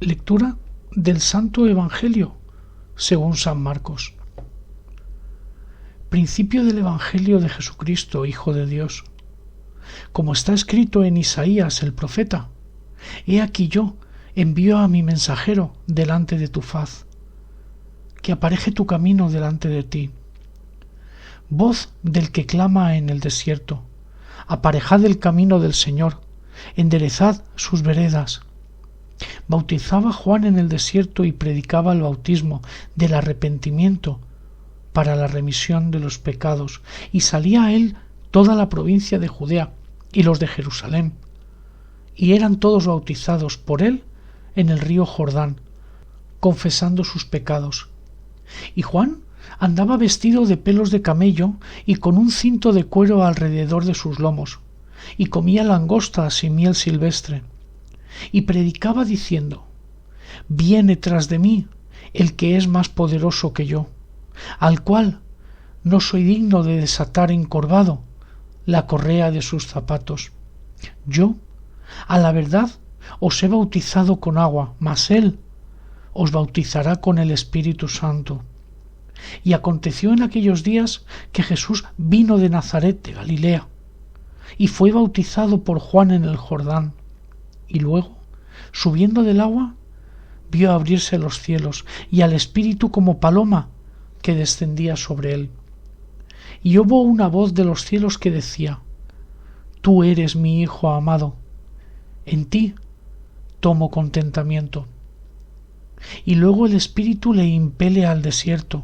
Lectura del Santo Evangelio según San Marcos. Principio del Evangelio de Jesucristo, Hijo de Dios. Como está escrito en Isaías el profeta: He aquí yo envío a mi mensajero delante de tu faz, que apareje tu camino delante de ti. Voz del que clama en el desierto: aparejad el camino del Señor, enderezad sus veredas. Bautizaba Juan en el desierto y predicaba el bautismo del arrepentimiento para la remisión de los pecados, y salía a él toda la provincia de Judea y los de Jerusalén, y eran todos bautizados por él en el río Jordán, confesando sus pecados. Y Juan andaba vestido de pelos de camello y con un cinto de cuero alrededor de sus lomos, y comía langostas y miel silvestre, y predicaba diciendo: Viene tras de mí el que es más poderoso que yo, al cual no soy digno de desatar encorvado la correa de sus zapatos. Yo, a la verdad, os he bautizado con agua, mas él os bautizará con el Espíritu Santo. Y aconteció en aquellos días que Jesús vino de Nazaret de Galilea, y fue bautizado por Juan en el Jordán, y luego, subiendo del agua, vio abrirse los cielos, y al Espíritu como paloma que descendía sobre él. Y hubo una voz de los cielos que decía: Tú eres mi Hijo amado, en ti tomo contentamiento. Y luego el Espíritu le impele al desierto,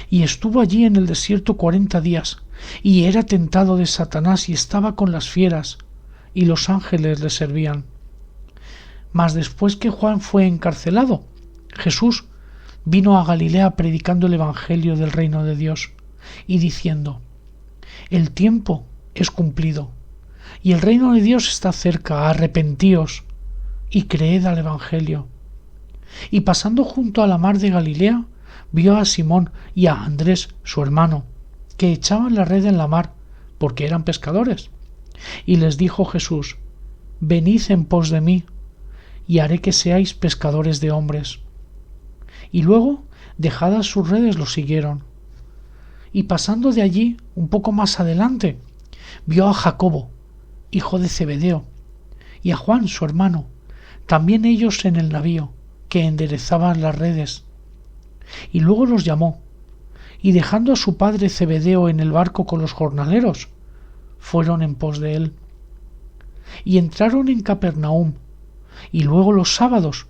y estuvo allí en el desierto 40 días, y era tentado de Satanás, y estaba con las fieras, y los ángeles le servían. Mas después que Juan fue encarcelado, Jesús vino a Galilea predicando el Evangelio del reino de Dios, y diciendo: El tiempo es cumplido, y el reino de Dios está cerca, arrepentíos, y creed al Evangelio. Y pasando junto a la mar de Galilea, vio a Simón y a Andrés, su hermano, que echaban la red en la mar, porque eran pescadores. Y les dijo Jesús: Venid en pos de mí, y haré que seáis pescadores de hombres. Y luego, dejadas sus redes, lo siguieron. Y pasando de allí, un poco más adelante, vio a Jacobo, hijo de Zebedeo, y a Juan, su hermano, también ellos en el navío, que enderezaban las redes. Y luego los llamó, y dejando a su padre Zebedeo en el barco con los jornaleros, fueron en pos de él. Y entraron en Capernaum, y luego los sábados,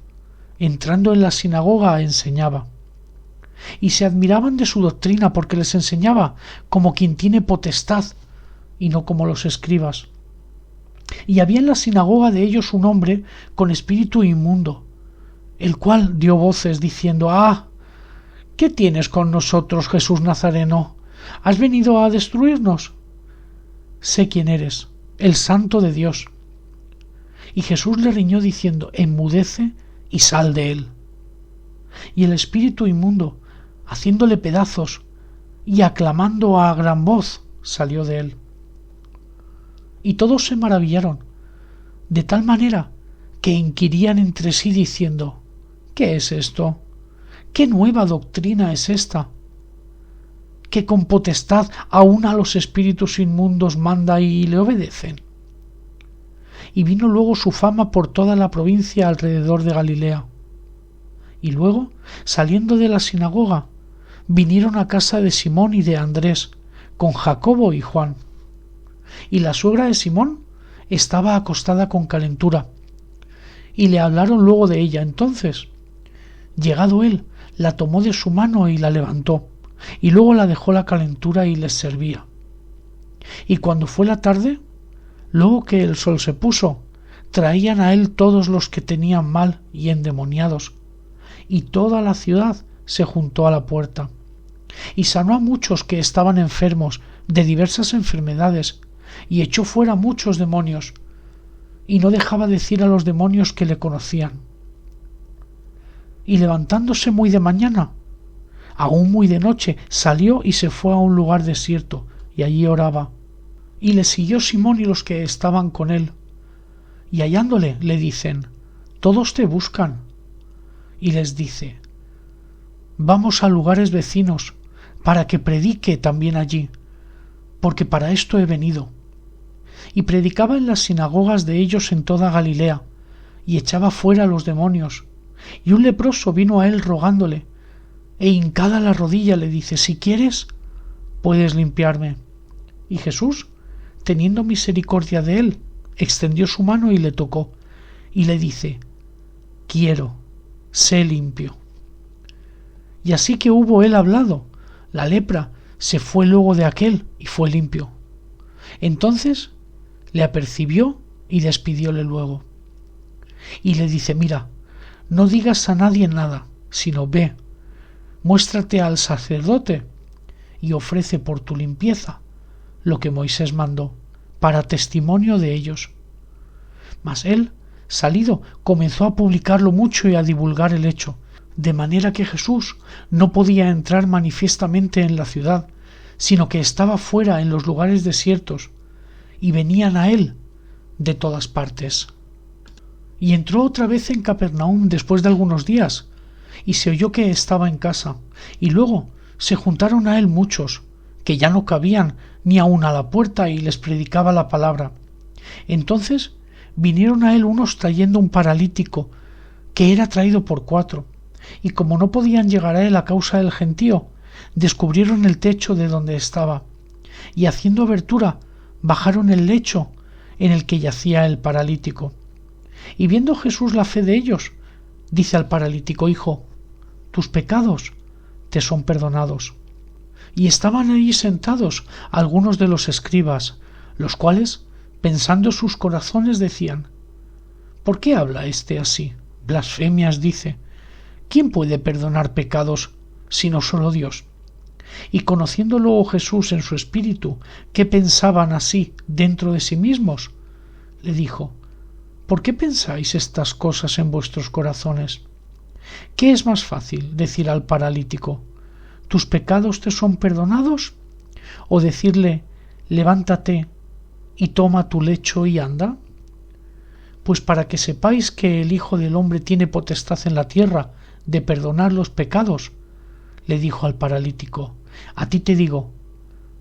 entrando en la sinagoga, enseñaba. Y se admiraban de su doctrina, porque les enseñaba como quien tiene potestad, y no como los escribas. Y había en la sinagoga de ellos un hombre con espíritu inmundo, el cual dio voces diciendo: ¡Ah! ¿Qué tienes con nosotros, Jesús Nazareno? ¿Has venido a destruirnos? Sé quién eres, el Santo de Dios. Y Jesús le riñó diciendo: Enmudece y sal de él. Y el espíritu inmundo, haciéndole pedazos y aclamando a gran voz, salió de él. Y todos se maravillaron, de tal manera que inquirían entre sí diciendo: ¿Qué es esto? ¿Qué nueva doctrina es esta? Que con potestad aun a los espíritus inmundos manda y le obedecen. Y vino luego su fama por toda la provincia alrededor de Galilea. Y luego, saliendo de la sinagoga, vinieron a casa de Simón y de Andrés, con Jacobo y Juan. Y la suegra de Simón estaba acostada con calentura, y le hablaron luego de ella. Entonces, llegado él, la tomó de su mano y la levantó, y luego la dejó la calentura y les servía. Y cuando fue la tarde, luego que el sol se puso, traían a él todos los que tenían mal y endemoniados, y toda la ciudad se juntó a la puerta. Y sanó a muchos que estaban enfermos de diversas enfermedades, y echó fuera muchos demonios, y no dejaba decir a los demonios que le conocían. Y levantándose muy de mañana, aún muy de noche, salió y se fue a un lugar desierto, y allí oraba. Y le siguió Simón y los que estaban con él. Y hallándole, le dicen: todos te buscan. Y les dice: vamos a lugares vecinos, para que predique también allí, porque para esto he venido. Y predicaba en las sinagogas de ellos en toda Galilea, y echaba fuera a los demonios. Y un leproso vino a él rogándole, e hincada la rodilla le dice: si quieres, puedes limpiarme. Y Jesús, teniendo misericordia de él, extendió su mano y le tocó, y le dice: quiero, sé limpio. Y así que hubo él hablado, la lepra se fue luego de aquél y fue limpio. Entonces le apercibió y despidióle luego. Y le dice: mira, no digas a nadie nada, sino ve, muéstrate al sacerdote y ofrece por tu limpieza lo que Moisés mandó, para testimonio de ellos. Mas él, salido, comenzó a publicarlo mucho y a divulgar el hecho, de manera que Jesús no podía entrar manifiestamente en la ciudad, sino que estaba fuera en los lugares desiertos, y venían a él de todas partes. Y entró otra vez en Capernaum después de algunos días, y se oyó que estaba en casa, y luego se juntaron a él muchos, que ya no cabían ni aun a la puerta, y les predicaba la palabra. Entonces vinieron a él unos trayendo un paralítico, que era traído por 4, y como no podían llegar a él a causa del gentío, descubrieron el techo de donde estaba, y haciendo abertura bajaron el lecho en el que yacía el paralítico. Y viendo Jesús la fe de ellos, dice al paralítico: hijo, tus pecados te son perdonados. Y estaban allí sentados algunos de los escribas, los cuales, pensando en sus corazones, decían: ¿por qué habla éste así? Blasfemias dice. ¿Quién puede perdonar pecados sino solo Dios? Y conociendo luego Jesús en su espíritu que pensaban así dentro de sí mismos, le dijo: ¿por qué pensáis estas cosas en vuestros corazones? ¿Qué es más fácil, decir al paralítico: ¿tus pecados te son perdonados? ¿O decirle: levántate y toma tu lecho y anda? Pues para que sepáis que el Hijo del Hombre tiene potestad en la tierra de perdonar los pecados, le dijo al paralítico: a ti te digo,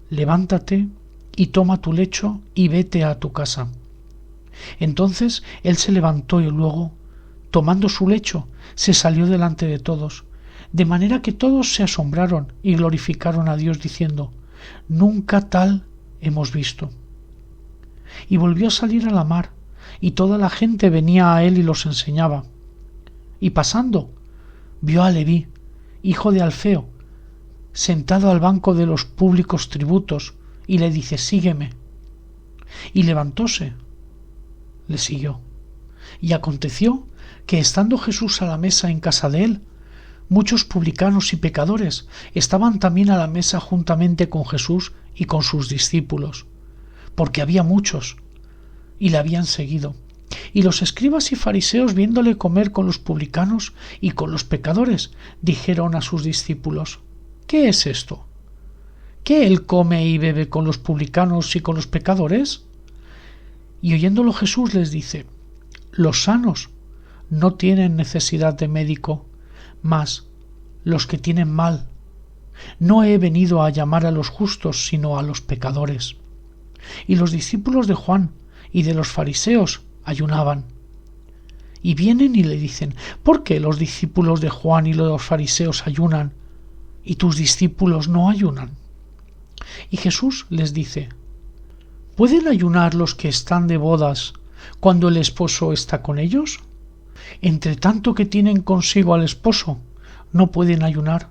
levántate y toma tu lecho y vete a tu casa. Entonces él se levantó y luego, tomando su lecho, se salió delante de todos, de manera que todos se asombraron y glorificaron a Dios diciendo: nunca tal hemos visto. Y volvió a salir a la mar, y toda la gente venía a él y los enseñaba. Y pasando, vio a Leví, hijo de Alfeo, sentado al banco de los públicos tributos, y le dice: sígueme. Y levantóse, le siguió. Y aconteció que, estando Jesús a la mesa en casa de él, muchos publicanos y pecadores estaban también a la mesa juntamente con Jesús y con sus discípulos, porque había muchos, y le habían seguido. Y los escribas y fariseos, viéndole comer con los publicanos y con los pecadores, dijeron a sus discípulos: ¿qué es esto? ¿Que él come y bebe con los publicanos y con los pecadores? Y oyéndolo Jesús les dice: los sanos no tienen necesidad de médico, mas los que tienen mal. No he venido a llamar a los justos, sino a los pecadores. Y los discípulos de Juan y de los fariseos ayunaban. Y vienen y le dicen: ¿por qué los discípulos de Juan y los fariseos ayunan y tus discípulos no ayunan? Y Jesús les dice: ¿pueden ayunar los que están de bodas cuando el esposo está con ellos? Entre tanto que tienen consigo al esposo, no pueden ayunar.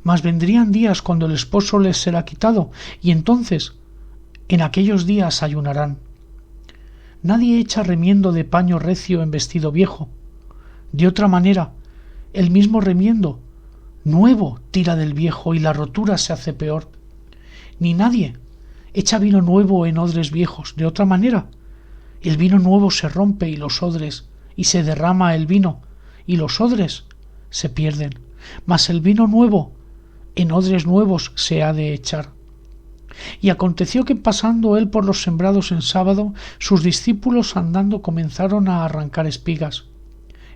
Mas vendrían días cuando el esposo les será quitado, y entonces en aquellos días ayunarán. Nadie echa remiendo de paño recio en vestido viejo. De otra manera, el mismo remiendo nuevo tira del viejo y la rotura se hace peor. Ni nadie echa vino nuevo en odres viejos. De otra manera, el vino nuevo se rompe y los odres, y se derrama el vino, y los odres se pierden. Mas el vino nuevo en odres nuevos se ha de echar. Y aconteció que, pasando él por los sembrados en sábado, sus discípulos andando comenzaron a arrancar espigas,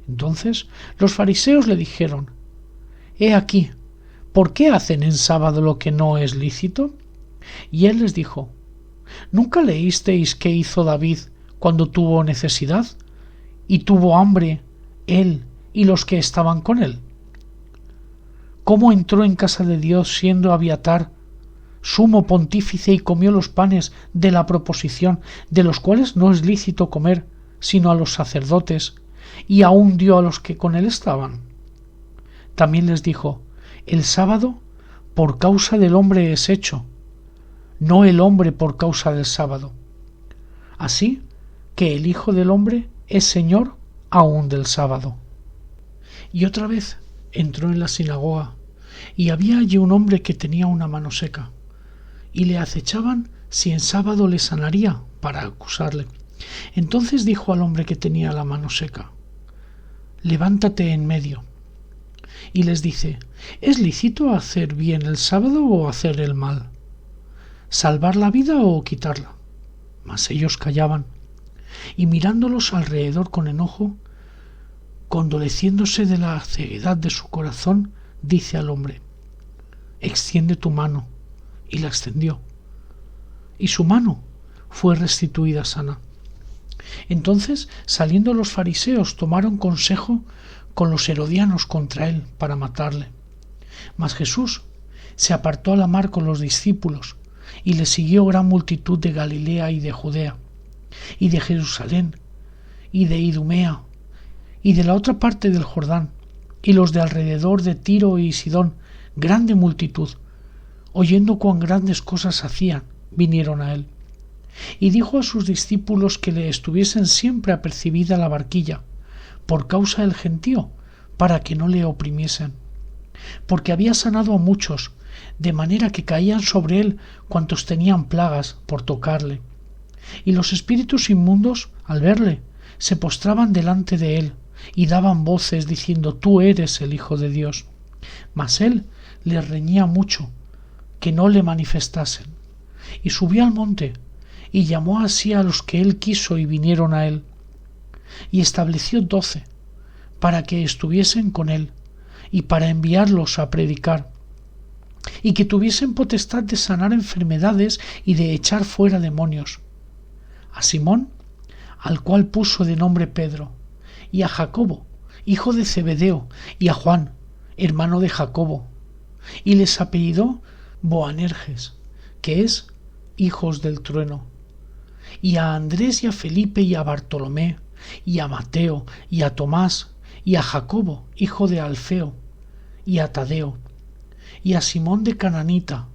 Entonces los fariseos le dijeron: He aquí, ¿por qué hacen en sábado lo que no es lícito? Y él les dijo: ¿Nunca leísteis qué hizo David cuando tuvo necesidad y tuvo hambre él y los que estaban con él? ¿Cómo entró en casa de Dios siendo Abiatar sumo pontífice y comió los panes de la proposición, de los cuales no es lícito comer sino a los sacerdotes, y aún dio a los que con él estaban? También les dijo: el sábado por causa del hombre es hecho, no el hombre por causa del sábado. Así que el Hijo del Hombre es Señor aún del sábado. Y otra vez entró en la sinagoga, y había allí un hombre que tenía una mano seca, y le acechaban si en sábado le sanaría, para acusarle. Entonces dijo al hombre que tenía la mano seca: levántate en medio. Y les dice: ¿es lícito hacer bien el sábado o hacer el mal? ¿Salvar la vida o quitarla? Mas ellos callaban. Y mirándolos alrededor con enojo, condoleciéndose de la ceguedad de su corazón, dice al hombre: extiende tu mano. Y la extendió, y su mano fue restituida sana. Entonces, saliendo los fariseos, tomaron consejo con los herodianos contra él para matarle. Mas Jesús se apartó a la mar con los discípulos, y le siguió gran multitud de Galilea y de Judea, y de Jerusalén, y de Idumea, y de la otra parte del Jordán, y los de alrededor de Tiro y Sidón, grande multitud, oyendo cuán grandes cosas hacían, vinieron a él. Y dijo a sus discípulos que le estuviesen siempre apercibida la barquilla, por causa del gentío, para que no le oprimiesen. Porque había sanado a muchos, de manera que caían sobre él cuantos tenían plagas por tocarle. Y los espíritus inmundos, al verle, se postraban delante de él, y daban voces diciendo: tú eres el Hijo de Dios. Mas él les reñía mucho, que no le manifestasen. Y subió al monte, y llamó así a los que él quiso, y vinieron a él. Y estableció 12, para que estuviesen con él, y para enviarlos a predicar, y que tuviesen potestad de sanar enfermedades y de echar fuera demonios. A Simón, al cual puso de nombre Pedro, y a Jacobo, hijo de Zebedeo, y a Juan, hermano de Jacobo, y les apellidó Boanerges, que es hijos del trueno, y a Andrés y a Felipe y a Bartolomé, y a Mateo y a Tomás, y a Jacobo, hijo de Alfeo, y a Tadeo, y a Simón de Cananita,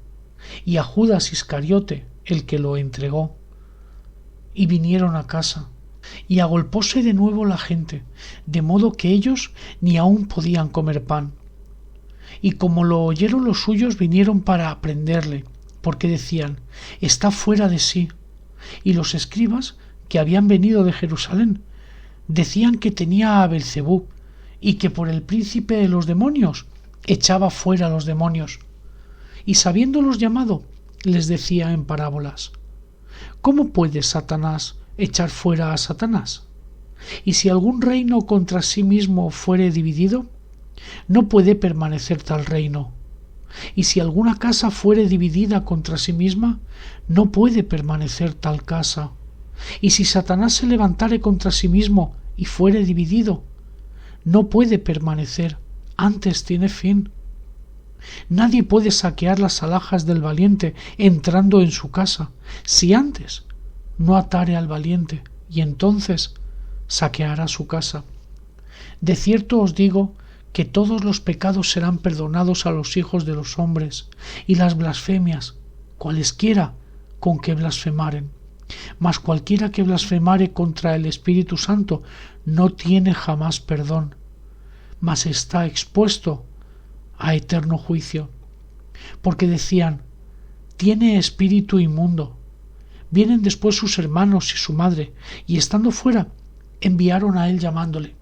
y a Judas Iscariote, el que lo entregó. Y vinieron a casa, y agolpóse de nuevo la gente, de modo que ellos ni aun podían comer pan. Y como lo oyeron los suyos, vinieron para prenderle, porque decían: está fuera de sí. Y los escribas, que habían venido de Jerusalén, decían que tenía a Belcebú, y que por el príncipe de los demonios echaba fuera a los demonios. Y sabiéndolos llamado, les decía en parábolas: ¿cómo puede Satanás echar fuera a Satanás? Y si algún reino contra sí mismo fuere dividido, no puede permanecer tal reino. Y si alguna casa fuere dividida contra sí misma, no puede permanecer tal casa. Y si Satanás se levantare contra sí mismo y fuere dividido, no puede permanecer, antes tiene fin. Nadie puede saquear las alhajas del valiente entrando en su casa, si antes no atare al valiente, y entonces saqueará su casa. De cierto os digo que todos los pecados serán perdonados a los hijos de los hombres, y las blasfemias, cualesquiera con que blasfemaren. Mas cualquiera que blasfemare contra el Espíritu Santo no tiene jamás perdón, mas está expuesto a eterno juicio. Porque decían: tiene espíritu inmundo. Vienen después sus hermanos y su madre, y estando fuera, enviaron a él llamándole.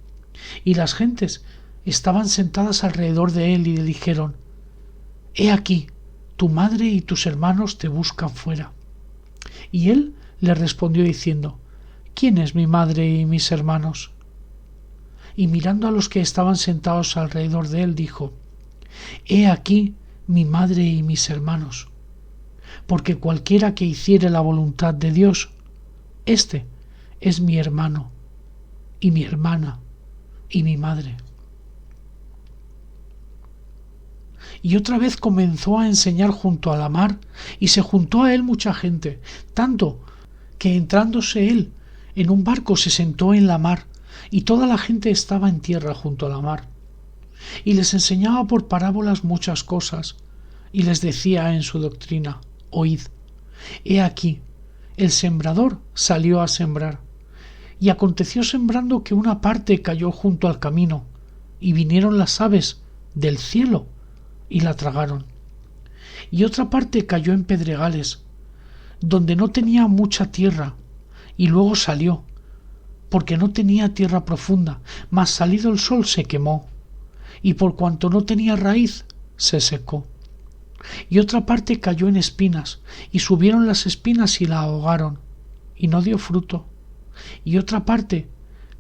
Y las gentes estaban sentadas alrededor de él, y le dijeron: he aquí, tu madre y tus hermanos te buscan fuera. Y él le respondió diciendo: ¿quién es mi madre y mis hermanos? y mirando a los que estaban sentados alrededor de él, dijo: He aquí mi madre y mis hermanos, porque cualquiera que hiciere la voluntad de Dios, este es mi hermano, y mi hermana, y mi madre. Y otra vez comenzó a enseñar junto a la mar, y se juntó a él mucha gente, tanto que entrándose él en un barco se sentó en la mar, y toda la gente estaba en tierra junto a la mar. Y les enseñaba por parábolas muchas cosas, y les decía en su doctrina: Oíd, he aquí, el sembrador salió a sembrar. Y aconteció sembrando que una parte cayó junto al camino, y vinieron las aves del cielo y la tragaron. Y otra parte cayó en pedregales, donde no tenía mucha tierra, y luego salió, porque no tenía tierra profunda, mas salido el sol se quemó, y por cuanto no tenía raíz, se secó. Y otra parte cayó en espinas, y subieron las espinas y la ahogaron, y no dio fruto. Y otra parte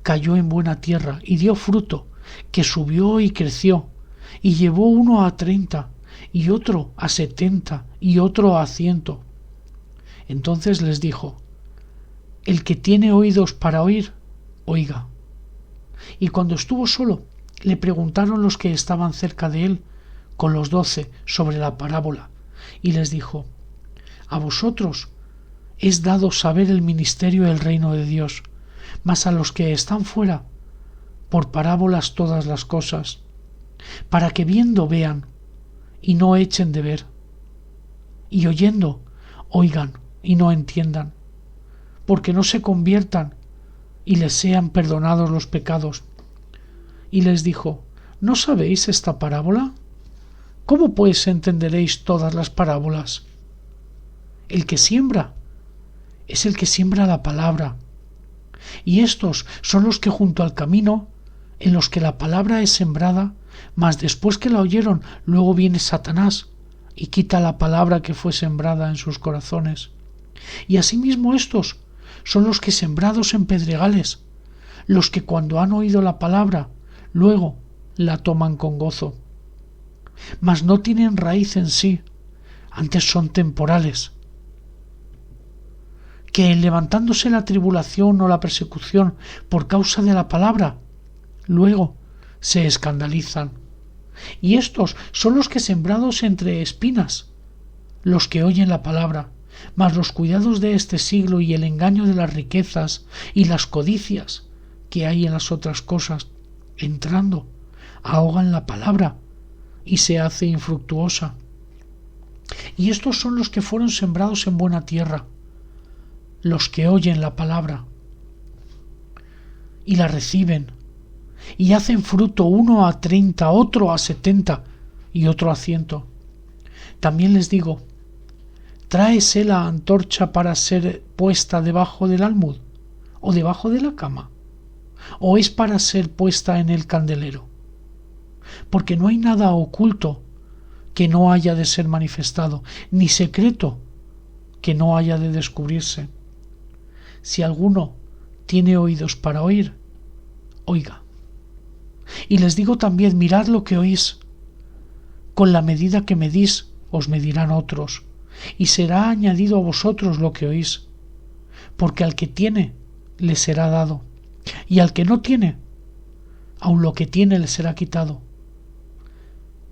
cayó en buena tierra, y dio fruto, que subió y creció, y llevó uno a 30, y otro a 70, y otro a 100. Entonces les dijo: El que tiene oídos para oír, oiga. Y cuando estuvo solo, le preguntaron los que estaban cerca de él, con los 12, sobre la parábola, y les dijo: A vosotros es dado saber el ministerio del reino de Dios, mas a los que están fuera, por parábolas todas las cosas, para que viendo vean, y no echen de ver, y oyendo oigan y no entiendan, porque no se conviertan y les sean perdonados los pecados. Y les dijo: ¿No sabéis esta parábola? ¿Cómo pues entenderéis todas las parábolas? El que siembra es el que siembra la palabra, y estos son los que junto al camino, en los que la palabra es sembrada, mas después que la oyeron, luego viene Satanás y quita la palabra que fue sembrada en sus corazones. Y asimismo estos son los que sembrados en pedregales, los que cuando han oído la palabra, luego la toman con gozo. Mas no tienen raíz en sí, antes son temporales, que en levantándose la tribulación o la persecución por causa de la palabra, luego se escandalizan. Y estos son los que sembrados entre espinas, los que oyen la palabra, mas los cuidados de este siglo y el engaño de las riquezas y las codicias que hay en las otras cosas, entrando, ahogan la palabra y se hace infructuosa. Y estos son los que fueron sembrados en buena tierra, los que oyen la palabra y la reciben, y hacen fruto, uno a 30, otro a 70 y otro a 100. También les digo: ¿tráese la antorcha para ser puesta debajo del almud, o debajo de la cama, o es para ser puesta en el candelero? Porque no hay nada oculto que no haya de ser manifestado, ni secreto que no haya de descubrirse. Si alguno tiene oídos para oír, oiga. Y les digo también: mirad lo que oís. Con la medida que medís, os medirán otros, y será añadido a vosotros lo que oís. Porque al que tiene, le será dado, y al que no tiene, aun lo que tiene le será quitado.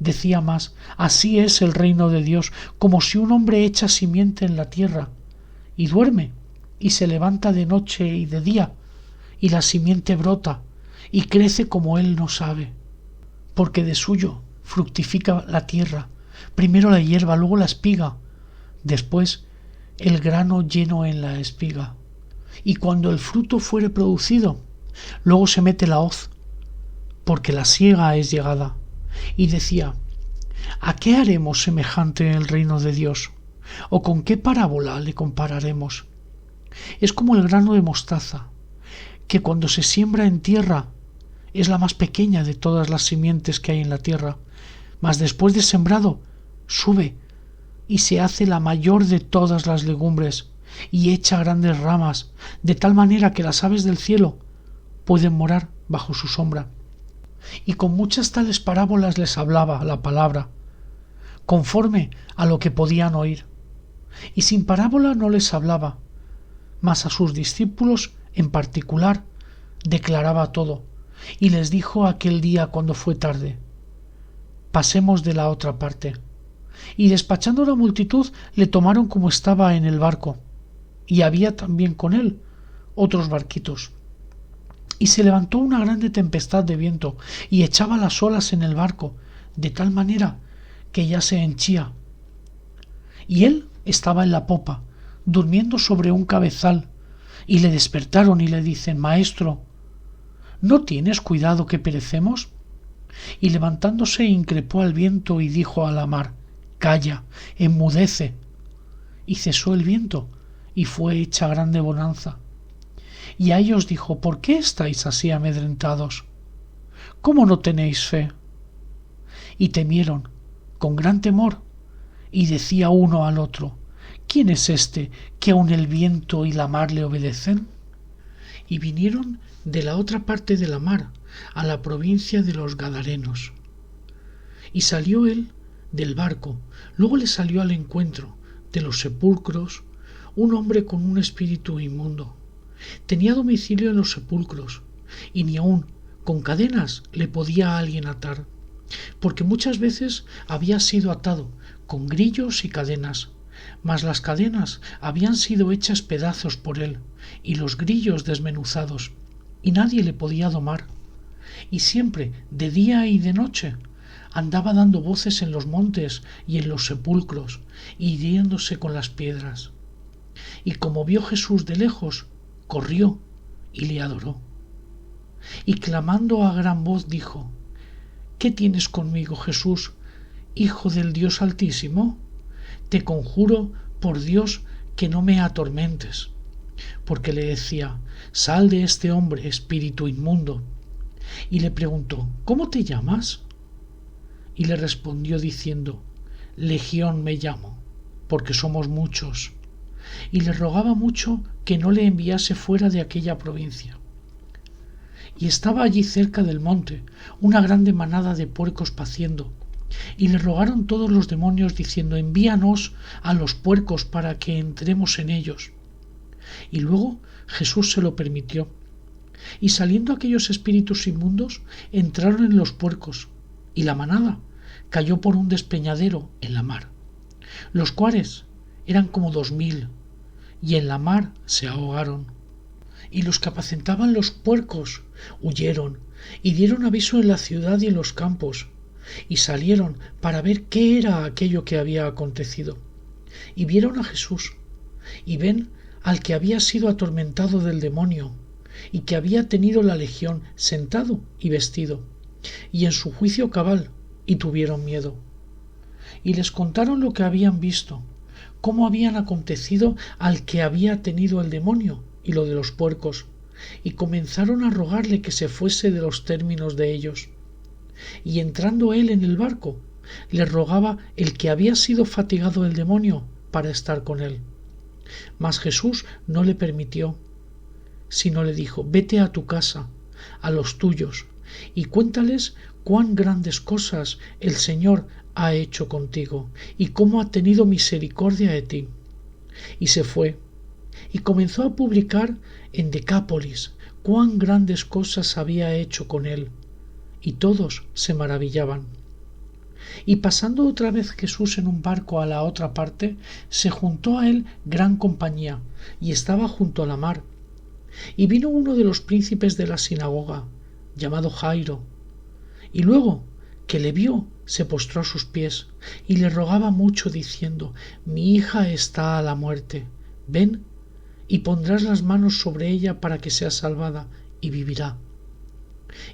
Decía más: así es el reino de Dios, como si un hombre echa simiente en la tierra, y duerme, y se levanta de noche y de día, y la simiente brota, y crece como él no sabe, porque de suyo fructifica la tierra, primero la hierba, luego la espiga, después el grano lleno en la espiga. Y cuando el fruto fuere producido, luego se mete la hoz, porque la siega es llegada. Y decía: ¿a qué haremos semejante el reino de Dios? ¿O con qué parábola le compararemos? Es como el grano de mostaza, que cuando se siembra en tierra es la más pequeña de todas las simientes que hay en la tierra, mas después de sembrado sube y se hace la mayor de todas las legumbres, y echa grandes ramas, de tal manera que las aves del cielo pueden morar bajo su sombra, y con muchas tales parábolas les hablaba la palabra, conforme a lo que podían oír, y sin parábola no les hablaba, mas a sus discípulos en particular declaraba todo, y les dijo aquel día cuando fue tarde: pasemos de la otra parte. Y despachando la multitud le tomaron como estaba en el barco, y había también con él otros barquitos. Y se levantó una grande tempestad de viento, y echaba las olas en el barco, de tal manera que ya se henchía. Y él estaba en la popa, durmiendo sobre un cabezal, y le despertaron y le dicen: Maestro, ¿no tienes cuidado que perecemos? Y levantándose increpó al viento y dijo a la mar: Calla, enmudece. Y cesó el viento, y fue hecha grande bonanza. Y a ellos dijo: ¿por qué estáis así amedrentados? ¿Cómo no tenéis fe? Y temieron con gran temor, y decía uno al otro: ¿quién es este que aun el viento y la mar le obedecen? Y vinieron de la otra parte de la mar, a la provincia de los Gadarenos. Y salió él del barco, luego le salió al encuentro de los sepulcros un hombre con un espíritu inmundo. Tenía domicilio en los sepulcros, y ni aun con cadenas le podía alguien atar, porque muchas veces había sido atado con grillos y cadenas, mas las cadenas habían sido hechas pedazos por él, y los grillos desmenuzados, y nadie le podía domar. Y siempre, de día y de noche, andaba dando voces en los montes y en los sepulcros, hiriéndose con las piedras. Y como vio Jesús de lejos, corrió y le adoró. Y clamando a gran voz dijo: ¿qué tienes conmigo, Jesús, Hijo del Dios Altísimo? Te conjuro por Dios que no me atormentes. Porque le decía: sal de este hombre, espíritu inmundo. Y le preguntó: ¿cómo te llamas? Y le respondió diciendo: Legión me llamo, porque somos muchos. Y le rogaba mucho que no le enviase fuera de aquella provincia. Y estaba allí cerca del monte una grande manada de puercos paciendo, y le rogaron todos los demonios diciendo: envíanos a los puercos para que entremos en ellos. Y luego Jesús se lo permitió, y saliendo aquellos espíritus inmundos entraron en los puercos, y la manada cayó por un despeñadero en la mar, los cuales eran como 2000, y en la mar se ahogaron. Y los que apacentaban los puercos huyeron, y dieron aviso en la ciudad y en los campos, y salieron para ver qué era aquello que había acontecido. Y vieron a Jesús, y ven al que había sido atormentado del demonio, y que había tenido la legión, sentado y vestido, y en su juicio cabal, y tuvieron miedo. Y les contaron lo que habían visto, cómo habían acontecido al que había tenido el demonio, y lo de los puercos, y comenzaron a rogarle que se fuese de los términos de ellos. Y entrando él en el barco, le rogaba el que había sido fatigado del demonio para estar con él. Mas Jesús no le permitió, sino le dijo: vete a tu casa, a los tuyos, y cuéntales cuán grandes cosas el Señor ha hecho contigo, y cómo ha tenido misericordia de ti. Y se fue, y comenzó a publicar en Decápolis cuán grandes cosas había hecho con él, y todos se maravillaban. Y pasando otra vez Jesús en un barco a la otra parte, se juntó a él gran compañía, y estaba junto a la mar. Y vino uno de los príncipes de la sinagoga, llamado Jairo, y luego que le vio, se postró a sus pies, y le rogaba mucho, diciendo: mi hija está a la muerte, ven, y pondrás las manos sobre ella para que sea salvada, y vivirá.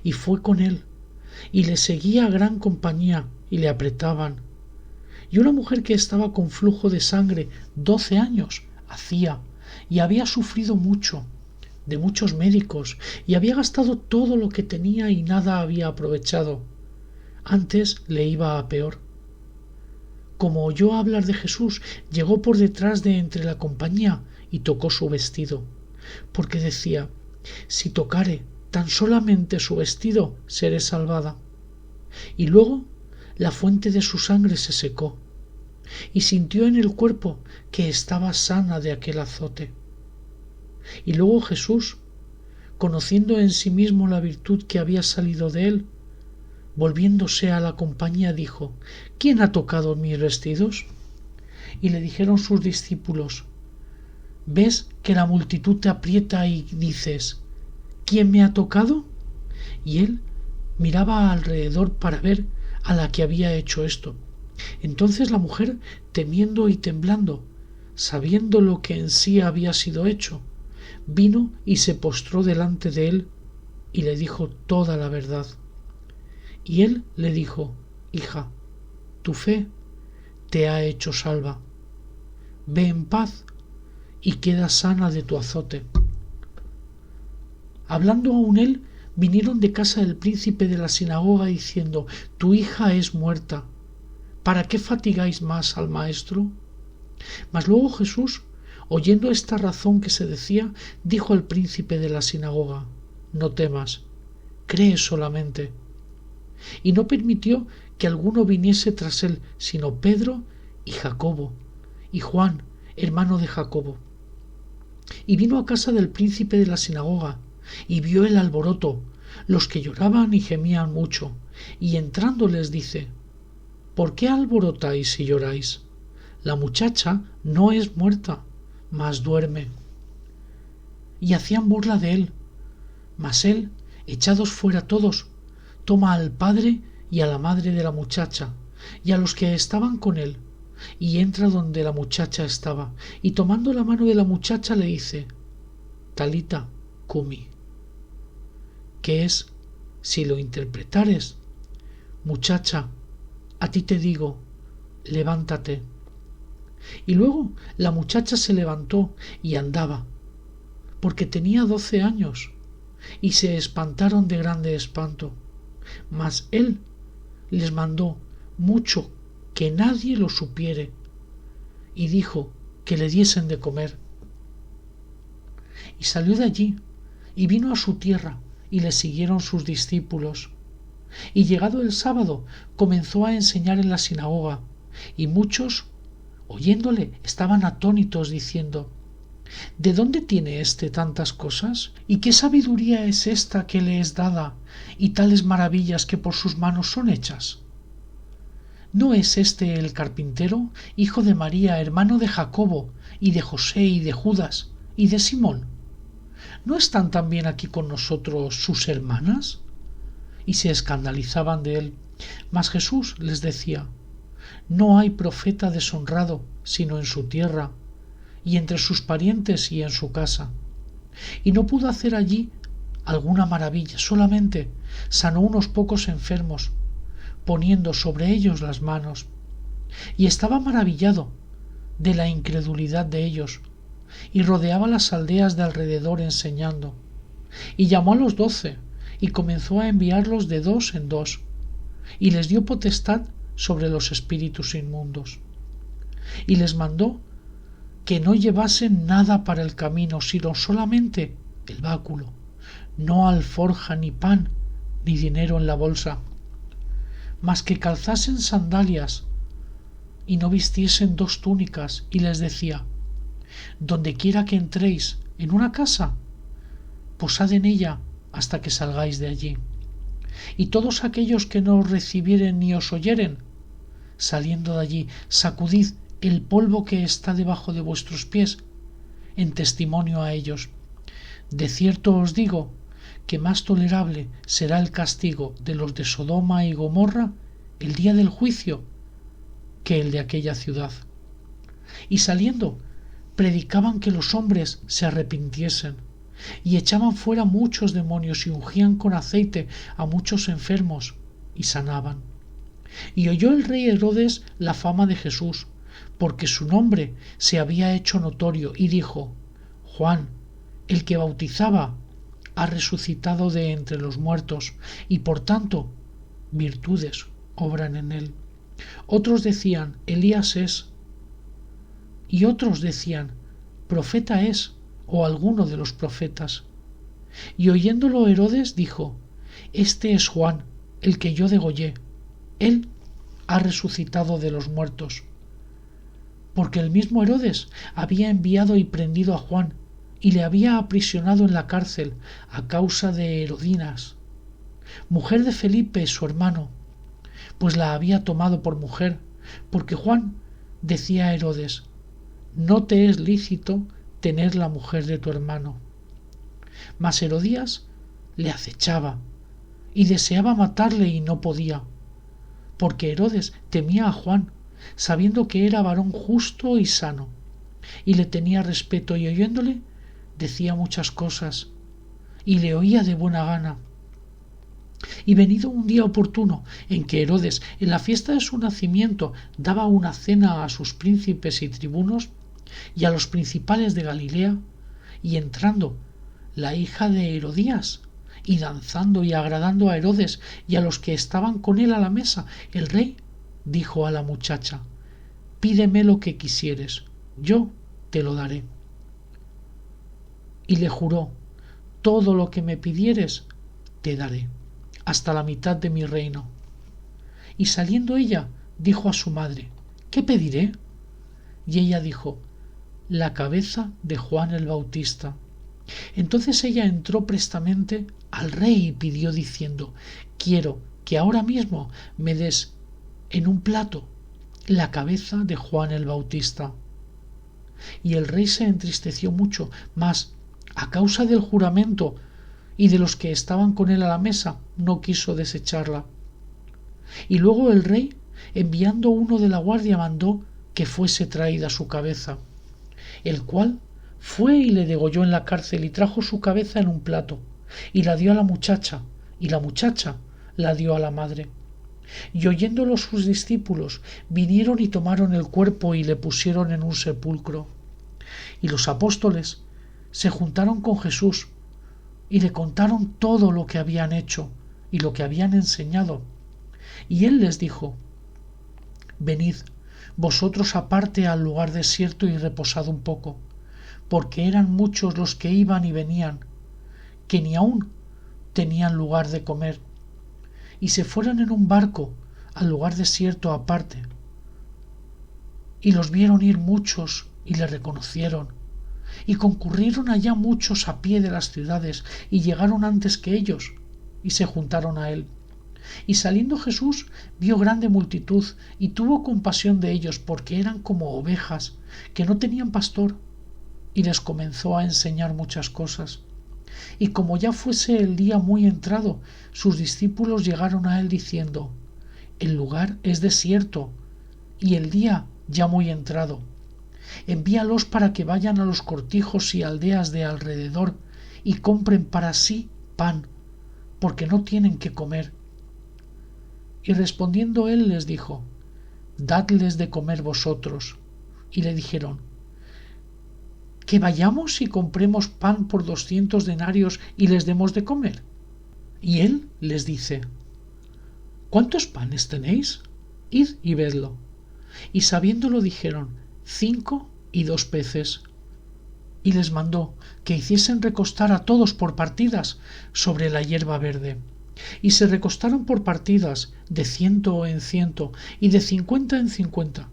Y fue con él, y le seguía gran compañía, y le apretaban. Y una mujer que estaba con flujo de sangre 12 años hacía, y había sufrido mucho de muchos médicos, y había gastado todo lo que tenía y nada había aprovechado. Antes le iba a peor. Como oyó hablar de Jesús, llegó por detrás de entre la compañía y tocó su vestido, porque decía: si tocare tan solamente su vestido seré salvada. Y luego la fuente de su sangre se secó, y sintió en el cuerpo que estaba sana de aquel azote. Y luego Jesús, conociendo en sí mismo la virtud que había salido de él, volviéndose a la compañía dijo: ¿Quién ha tocado mis vestidos? Y le dijeron sus discípulos: ¿Ves que la multitud te aprieta y dices: ¿Quién me ha tocado? Y él miraba alrededor para ver a la que había hecho esto. Entonces la mujer, temiendo y temblando, sabiendo lo que en sí había sido hecho, vino y se postró delante de él y le dijo toda la verdad. Y él le dijo: Hija, tu fe te ha hecho salva. Ve en paz y queda sana de tu azote. Hablando aún él, vinieron de casa del príncipe de la sinagoga diciendo: Tu hija es muerta. ¿Para qué fatigáis más al maestro? Mas luego Jesús, oyendo esta razón que se decía, dijo al príncipe de la sinagoga: No temas, cree solamente. Y no permitió que alguno viniese tras él, sino Pedro y Jacobo, y Juan, hermano de Jacobo. Y vino a casa del príncipe de la sinagoga, y vio el alboroto, los que lloraban y gemían mucho, y entrando les dice: ¿Por qué alborotáis y lloráis? La muchacha no es muerta, mas duerme. Y hacían burla de él. Mas él, echados fuera todos, toma al padre y a la madre de la muchacha, y a los que estaban con él, y entra donde la muchacha estaba, y tomando la mano de la muchacha le dice: Talita cumi, que es, si lo interpretares: Muchacha, a ti te digo, levántate. Y luego la muchacha se levantó y andaba, porque tenía 12 años, y se espantaron de grande espanto. Mas él les mandó mucho que nadie lo supiere, y dijo que le diesen de comer. Y salió de allí, y vino a su tierra, y le siguieron sus discípulos. Y llegado el sábado, comenzó a enseñar en la sinagoga, y muchos, oyéndole, estaban atónitos, diciendo: ¿De dónde tiene éste tantas cosas? ¿Y qué sabiduría es esta que le es dada, y tales maravillas que por sus manos son hechas? ¿No es este el carpintero, hijo de María, hermano de Jacobo, y de José, y de Judas, y de Simón? ¿No están también aquí con nosotros sus hermanas? Y se escandalizaban de él. Mas Jesús les decía: No hay profeta deshonrado sino en su tierra, y entre sus parientes y en su casa. Y no pudo hacer allí alguna maravilla, solamente sanó unos pocos enfermos, poniendo sobre ellos las manos. Y estaba maravillado de la incredulidad de ellos, y rodeaba las aldeas de alrededor enseñando. Y llamó a los 12, y comenzó a enviarlos de 2 en 2, y les dio potestad sobre los espíritus inmundos. Y les mandó que no llevasen nada para el camino, sino solamente el báculo, no alforja, ni pan, ni dinero en la bolsa, mas que calzasen sandalias y no vistiesen 2 túnicas. Y les decía: Donde quiera que entréis en una casa, posad en ella hasta que salgáis de allí. Y todos aquellos que no os recibieren ni os oyeren, saliendo de allí, sacudid el polvo que está debajo de vuestros pies, en testimonio a ellos. De cierto os digo que más tolerable será el castigo de los de Sodoma y Gomorra el día del juicio que el de aquella ciudad. Y saliendo, predicaban que los hombres se arrepintiesen, y echaban fuera muchos demonios, y ungían con aceite a muchos enfermos, y sanaban. Y oyó el rey Herodes la fama de Jesús, porque su nombre se había hecho notorio, y dijo: Juan, el que bautizaba, ha resucitado de entre los muertos, y por tanto virtudes obran en él. Otros decían: Elías es. Y otros decían: profeta es, o alguno de los profetas. Y oyéndolo Herodes dijo: Este es Juan, el que yo degollé. Él ha resucitado de los muertos. Porque el mismo Herodes había enviado y prendido a Juan, y le había aprisionado en la cárcel a causa de Herodinas, mujer de Felipe su hermano, pues la había tomado por mujer, porque Juan decía a Herodes: No te es lícito tener la mujer de tu hermano. Mas Herodías le acechaba y deseaba matarle y no podía, porque Herodes temía a Juan, sabiendo que era varón justo y sano, y le tenía respeto, y oyéndole decía muchas cosas, y le oía de buena gana. Y venido un día oportuno en que Herodes, en la fiesta de su nacimiento, daba una cena a sus príncipes y tribunos y a los principales de Galilea, y entrando la hija de Herodías, y danzando y agradando a Herodes y a los que estaban con él a la mesa, el rey dijo a la muchacha: Pídeme lo que quisieres, yo te lo daré. Y le juró: Todo lo que me pidieres te daré, hasta la mitad de mi reino. Y saliendo ella, dijo a su madre: ¿Qué pediré? Y ella dijo: La cabeza de Juan el Bautista. Entonces ella entró prestamente al rey y pidió diciendo: Quiero que ahora mismo me des en un plato la cabeza de Juan el Bautista. Y el rey se entristeció mucho, mas a causa del juramento y de los que estaban con él a la mesa, no quiso desecharla. Y luego el rey, enviando uno de la guardia, mandó que fuese traída su cabeza, el cual fue y le degolló en la cárcel, y trajo su cabeza en un plato, y la dio a la muchacha, y la muchacha la dio a la madre. Y oyéndolo sus discípulos, vinieron y tomaron el cuerpo y le pusieron en un sepulcro. Y los apóstoles se juntaron con Jesús y le contaron todo lo que habían hecho y lo que habían enseñado. Y él les dijo: Venid vosotros aparte al lugar desierto y reposad un poco, porque eran muchos los que iban y venían, que ni aun tenían lugar de comer. Y se fueron en un barco al lugar desierto aparte. Y los vieron ir muchos y le reconocieron. Y concurrieron allá muchos a pie de las ciudades, y llegaron antes que ellos, y se juntaron a él. Y saliendo Jesús vio grande multitud, y tuvo compasión de ellos, porque eran como ovejas que no tenían pastor, y les comenzó a enseñar muchas cosas. Y como ya fuese el día muy entrado, sus discípulos llegaron a él diciendo: El lugar es desierto, y el día ya muy entrado. Envíalos para que vayan a los cortijos y aldeas de alrededor y compren para sí pan, porque no tienen qué comer. Y respondiendo él les dijo: Dadles de comer vosotros. Y le dijeron: ¿Que vayamos y compremos pan por 200 denarios y les demos de comer? Y él les dice: ¿Cuántos panes tenéis? Id y vedlo. Y sabiéndolo dijeron: 5 y 2 peces. Y les mandó que hiciesen recostar a todos por partidas sobre la hierba verde. Y se recostaron por partidas, de 100 en 100 y de 50 en 50.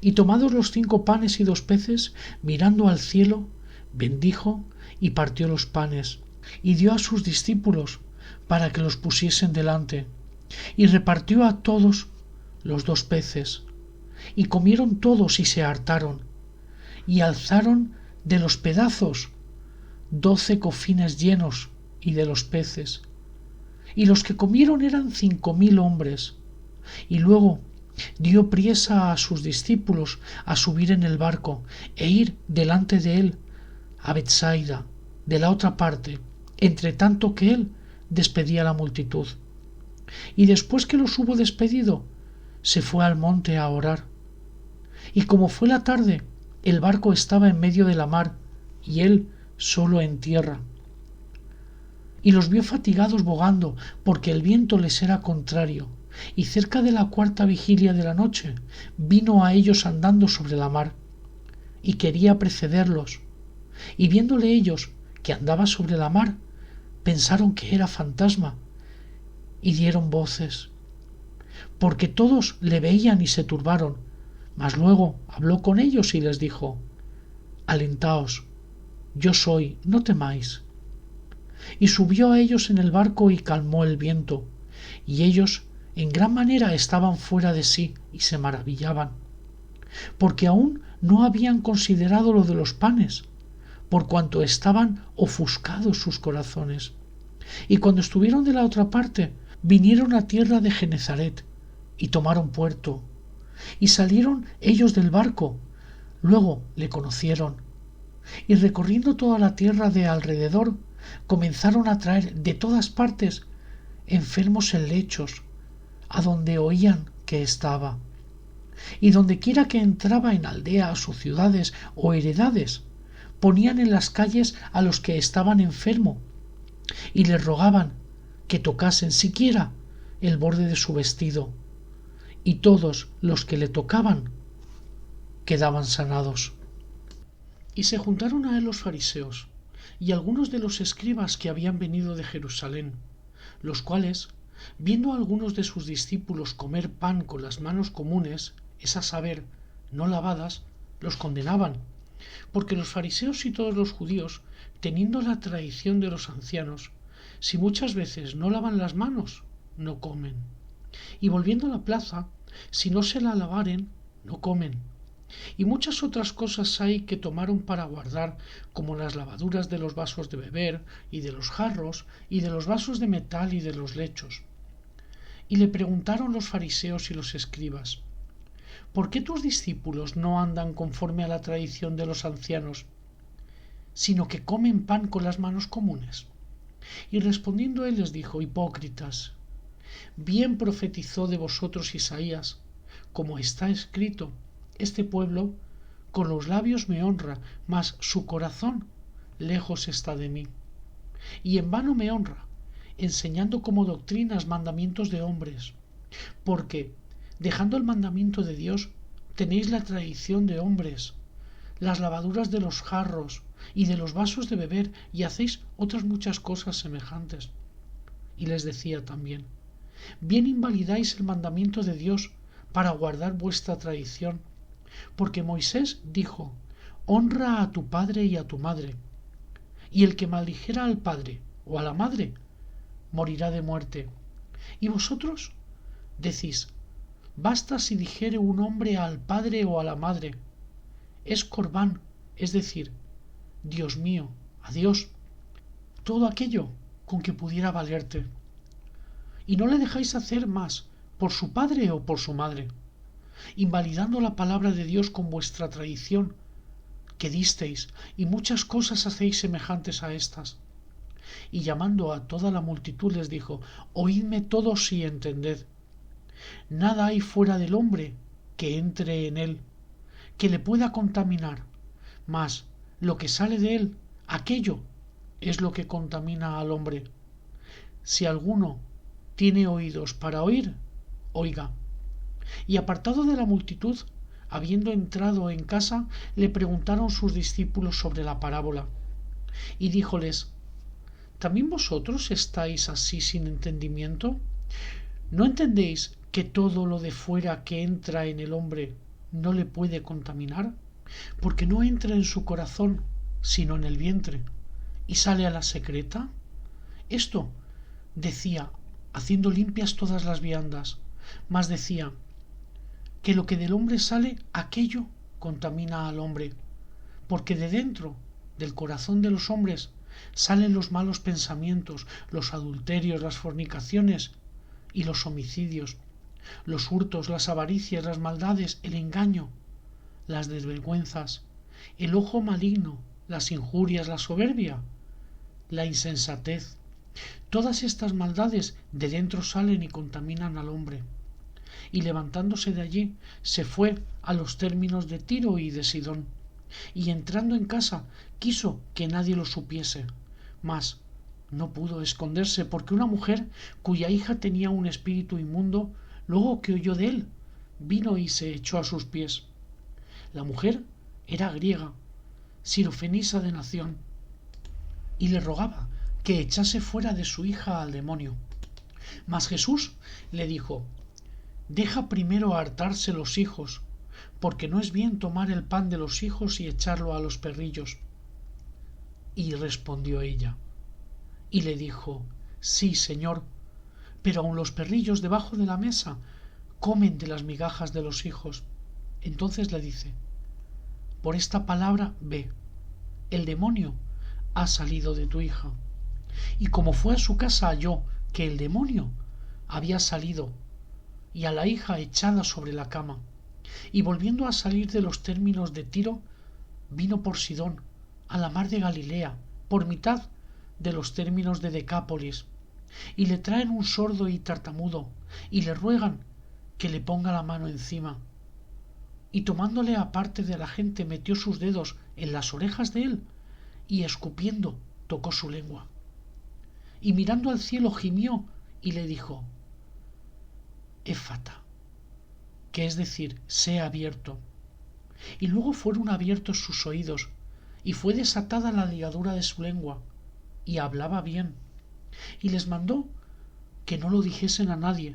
Y tomados los 5 panes y 2 peces, mirando al cielo, bendijo y partió los panes, y dio a sus discípulos para que los pusiesen delante, y repartió a todos los 2 peces. Y comieron todos y se hartaron, y alzaron de los pedazos 12 cofines llenos, y de los peces. Y los que comieron eran 5000 hombres. Y luego dio priesa a sus discípulos a subir en el barco e ir delante de él a Betsaida, de la otra parte, entre tanto que él despedía a la multitud. Y después que los hubo despedido, se fue al monte a orar. Y como fue la tarde, el barco estaba en medio de la mar, y él solo en tierra. Y los vio fatigados bogando, porque el viento les era contrario. Y cerca de la 4ª vigilia de la noche, vino a ellos andando sobre la mar, y quería precederlos. Y viéndole ellos que andaba sobre la mar, pensaron que era fantasma y dieron voces, porque todos le veían y se turbaron. Mas luego habló con ellos y les dijo: Alentaos, yo soy, no temáis. Y subió a ellos en el barco y calmó el viento, y ellos en gran manera estaban fuera de sí y se maravillaban, porque aún no habían considerado lo de los panes, por cuanto estaban ofuscados sus corazones. Y cuando estuvieron de la otra parte, vinieron a tierra de Genezaret y tomaron puerto, y salieron ellos del barco. Luego le conocieron, y recorriendo toda la tierra de alrededor, comenzaron a traer de todas partes enfermos en lechos, a donde oían que estaba. Y dondequiera que entraba, en aldeas o ciudades o heredades, ponían en las calles a los que estaban enfermos, y les rogaban que tocasen siquiera el borde de su vestido, y todos los que le tocaban quedaban sanados. Y se juntaron a él los fariseos y algunos de los escribas que habían venido de Jerusalén, los cuales, viendo a algunos de sus discípulos comer pan con las manos comunes, es a saber, no lavadas, los condenaban, porque los fariseos y todos los judíos, teniendo la tradición de los ancianos, si muchas veces no lavan las manos, no comen. Y volviendo a la plaza, si no se la lavaren, no comen. Y muchas otras cosas hay que tomaron para guardar, como las lavaduras de los vasos de beber, y de los jarros, y de los vasos de metal, y de los lechos. Y le preguntaron los fariseos y los escribas: ¿por qué tus discípulos no andan conforme a la tradición de los ancianos, sino que comen pan con las manos comunes? Y respondiendo él les dijo: hipócritas, bien profetizó de vosotros Isaías, como está escrito: este pueblo con los labios me honra, mas su corazón lejos está de mí. Y en vano me honra, enseñando como doctrinas mandamientos de hombres, porque, dejando el mandamiento de Dios, tenéis la tradición de hombres, las lavaduras de los jarros y de los vasos de beber, y hacéis otras muchas cosas semejantes. Y les decía también: bien invalidáis el mandamiento de Dios para guardar vuestra tradición, porque Moisés dijo: honra a tu padre y a tu madre, y el que maldijera al padre o a la madre morirá de muerte. Y vosotros decís: basta si dijere un hombre al padre o a la madre: es corbán, es decir, Dios mío, a Dios, todo aquello con que pudiera valerte. Y no le dejáis hacer más por su padre o por su madre, invalidando la palabra de Dios con vuestra tradición que disteis, y muchas cosas hacéis semejantes a estas. Y llamando a toda la multitud les dijo: oídme todos y entended. Nada hay fuera del hombre que entre en él, que le pueda contaminar, mas lo que sale de él, aquello es lo que contamina al hombre. Si alguno tiene oídos para oír, oiga. Y apartado de la multitud, habiendo entrado en casa, le preguntaron sus discípulos sobre la parábola. Y díjoles: ¿también vosotros estáis así sin entendimiento? ¿No entendéis que todo lo de fuera que entra en el hombre no le puede contaminar? Porque no entra en su corazón, sino en el vientre, y sale a la secreta. Esto decía, haciendo limpias todas las viandas, mas decía que lo que del hombre sale, aquello contamina al hombre, porque de dentro del corazón de los hombres salen los malos pensamientos, los adulterios, las fornicaciones y los homicidios, los hurtos, las avaricias, las maldades, el engaño, las desvergüenzas, el ojo maligno, las injurias, la soberbia, la insensatez. Todas estas maldades de dentro salen y contaminan al hombre. Y levantándose de allí, se fue a los términos de Tiro y de Sidón, y entrando en casa quiso que nadie lo supiese, mas no pudo esconderse, porque una mujer cuya hija tenía un espíritu inmundo, luego que oyó de él, vino y se echó a sus pies. La mujer era griega, sirofenisa de nación, y le rogaba que echase fuera de su hija al demonio. Mas Jesús le dijo: Deja primero hartarse los hijos, porque no es bien tomar el pan de los hijos y echarlo a los perrillos. Y respondió ella, y le dijo: Sí, Señor, pero aun los perrillos debajo de la mesa comen de las migajas de los hijos. Entonces le dice: Por esta palabra ve, el demonio ha salido de tu hija. Y como fue a su casa, halló que el demonio había salido, y a la hija echada sobre la cama. Y volviendo a salir de los términos de Tiro, vino por Sidón, a la mar de Galilea, por mitad de los términos de Decápolis. Y le traen un sordo y tartamudo, y le ruegan que le ponga la mano encima. Y tomándole aparte de la gente, metió sus dedos en las orejas de él, y escupiendo tocó su lengua. Y mirando al cielo gimió y le dijo: Éfata, que es decir, sea abierto. Y luego fueron abiertos sus oídos, y fue desatada la ligadura de su lengua, y hablaba bien. Y les mandó que no lo dijesen a nadie,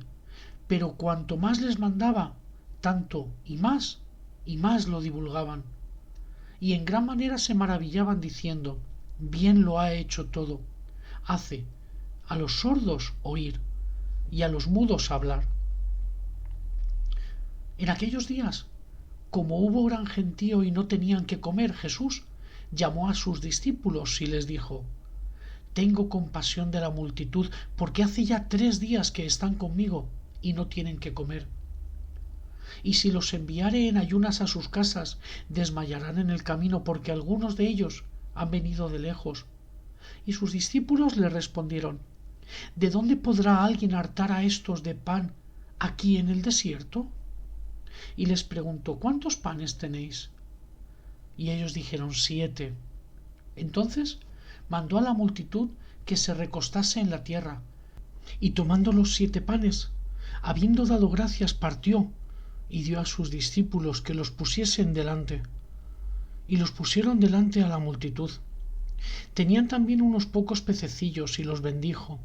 pero cuanto más les mandaba, tanto y más lo divulgaban. Y en gran manera se maravillaban, diciendo: Bien lo ha hecho todo. Hace a los sordos oír y a los mudos hablar. En aquellos días, como hubo gran gentío y no tenían que comer, Jesús llamó a sus discípulos y les dijo: Tengo compasión de la multitud, porque hace ya 3 días que están conmigo y no tienen que comer. Y si los enviare en ayunas a sus casas, desmayarán en el camino, porque algunos de ellos han venido de lejos. Y sus discípulos le respondieron: ¿De dónde podrá alguien hartar a estos de pan aquí en el desierto? Y les preguntó: ¿Cuántos panes tenéis? Y ellos dijeron: 7. Entonces mandó a la multitud que se recostase en la tierra, y tomando los 7 panes, habiendo dado gracias, partió y dio a sus discípulos que los pusiesen delante. Y los pusieron delante a la multitud. Tenían también unos pocos pececillos, y los bendijo,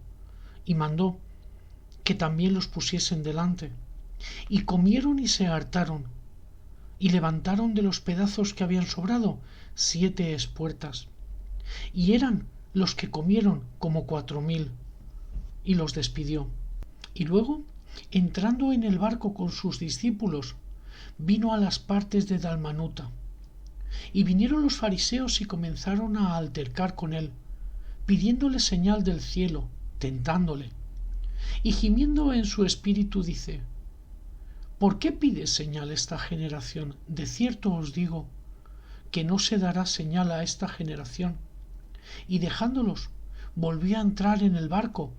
y mandó que también los pusiesen delante. Y comieron y se hartaron, y levantaron de los pedazos que habían sobrado 7 espuertas. Y eran los que comieron como 4000, y los despidió. Y luego, entrando en el barco con sus discípulos, vino a las partes de Dalmanuta. Y vinieron los fariseos y comenzaron a altercar con él, pidiéndole señal del cielo, tentándole. Y gimiendo en su espíritu dice: ¿Por qué pide señal esta generación? De cierto os digo que no se dará señal a esta generación. Y dejándolos, volvió a entrar en el barco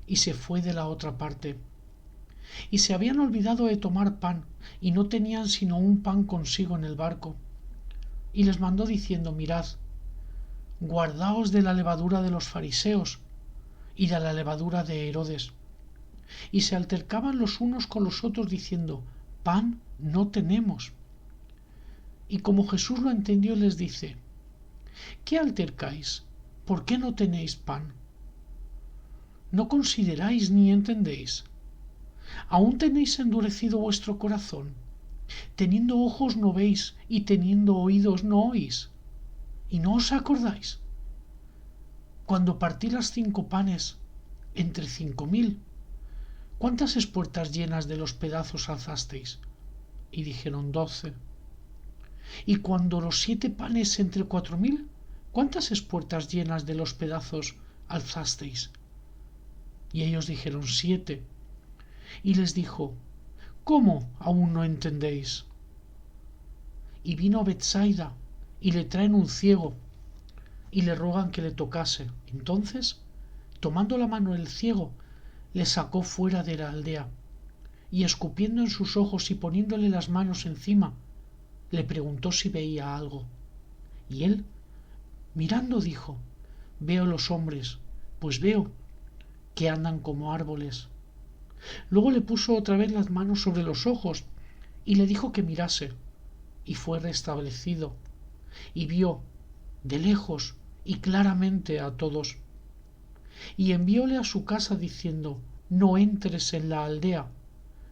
y se fue de la otra parte. Y se habían olvidado de tomar pan, y no tenían sino un pan consigo en el barco. Y les mandó diciendo: Mirad, guardaos de la levadura de los fariseos y de la levadura de Herodes. Y se altercaban los unos con los otros, diciendo: Pan no tenemos. Y como Jesús lo entendió, les dice: ¿Qué altercáis? ¿Por qué no tenéis pan? ¿No consideráis ni entendéis? ¿Aún tenéis endurecido vuestro corazón? Teniendo ojos no veis, y teniendo oídos no oís. ¿Y no os acordáis? Cuando partí las 5 panes entre 5000, ¿cuántas espuertas llenas de los pedazos alzasteis? Y dijeron: 12. Y cuando los 7 panes entre 4000, ¿cuántas espuertas llenas de los pedazos alzasteis? Y ellos dijeron: 7. Y les dijo: ¿Cómo aún no entendéis? Y vino a Betsaida, y le traen un ciego, y le rogan que le tocase. Entonces, tomando la mano el ciego, le sacó fuera de la aldea, y escupiendo en sus ojos y poniéndole las manos encima, le preguntó si veía algo. Y él, mirando, dijo: Veo los hombres, pues veo que andan como árboles. Luego le puso otra vez las manos sobre los ojos y le dijo que mirase, y fue restablecido, y vio de lejos y claramente a todos. y envióle a su casa diciendo: no entres en la aldea,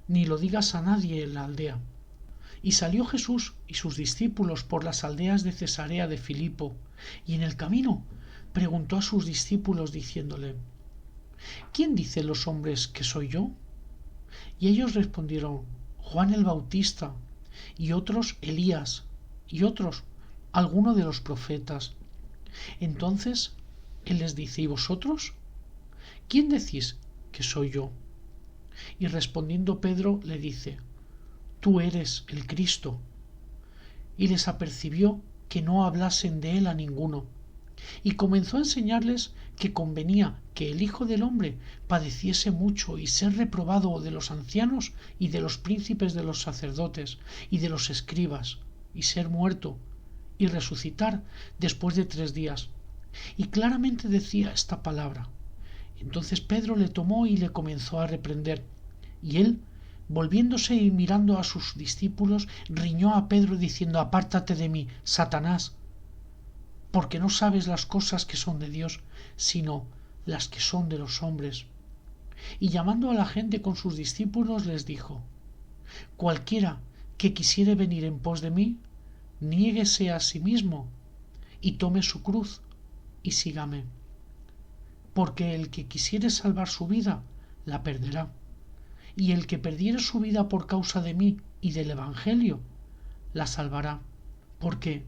ni lo digas a nadie en la aldea. Y salió Jesús y sus discípulos por las aldeas de Cesarea de Filipo, y en el camino preguntó a sus discípulos diciéndole: ¿quién dicen los hombres que soy yo? Y ellos respondieron: Juan el Bautista, y otros Elías, y otros alguno de los profetas. Entonces él les dice: ¿y vosotros? ¿Quién decís que soy yo? Y respondiendo Pedro le dice: tú eres el Cristo. Y les apercibió que no hablasen de él a ninguno, y comenzó a enseñarles que convenía que el Hijo del Hombre padeciese mucho y ser reprobado de los ancianos y de los príncipes de los sacerdotes y de los escribas, y ser muerto y resucitar después de 3 días. Y claramente decía esta palabra. Entonces Pedro le tomó y le comenzó a reprender, y él, volviéndose y mirando a sus discípulos, riñó a Pedro diciendo: apártate de mí, Satanás, porque no sabes las cosas que son de Dios, sino las que son de los hombres. Y llamando a la gente con sus discípulos les dijo: cualquiera que quisiere venir en pos de mí, niéguese a sí mismo y tome su cruz y sígame. Porque el que quisiere salvar su vida, la perderá. Y el que perdiere su vida por causa de mí y del Evangelio, la salvará. Porque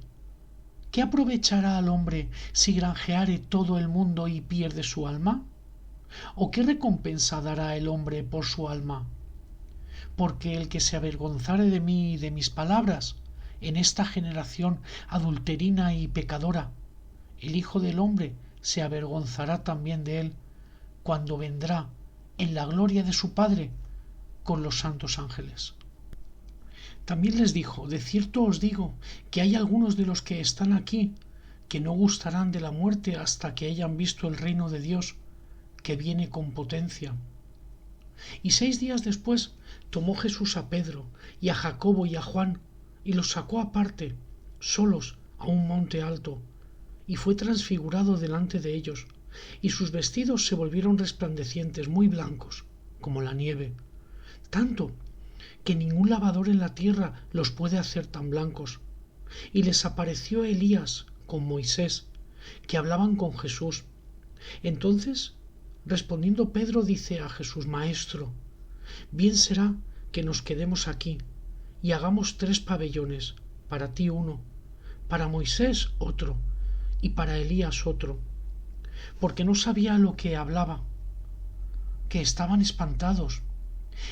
¿qué aprovechará al hombre si granjeare todo el mundo y pierde su alma? ¿O qué recompensa dará el hombre por su alma? Porque el que se avergonzare de mí y de mis palabras, en esta generación adulterina y pecadora, el Hijo del Hombre se avergonzará también de él, cuando vendrá en la gloria de su Padre con los santos ángeles. También les dijo: de cierto os digo que hay algunos de los que están aquí que no gustarán de la muerte hasta que hayan visto el reino de Dios, que viene con potencia. Y 6 días después tomó Jesús a Pedro y a Jacobo y a Juan y los sacó aparte, solos, a un monte alto, y fue transfigurado delante de ellos, y sus vestidos se volvieron resplandecientes, muy blancos, como la nieve, tanto que ningún lavador en la tierra los puede hacer tan blancos. Y les apareció Elías con Moisés, que hablaban con Jesús. Entonces, respondiendo Pedro, dice a Jesús: Maestro, bien será que nos quedemos aquí y hagamos 3 pabellones, para ti uno, para Moisés otro, y para Elías otro, porque no sabía lo que hablaba, que estaban espantados.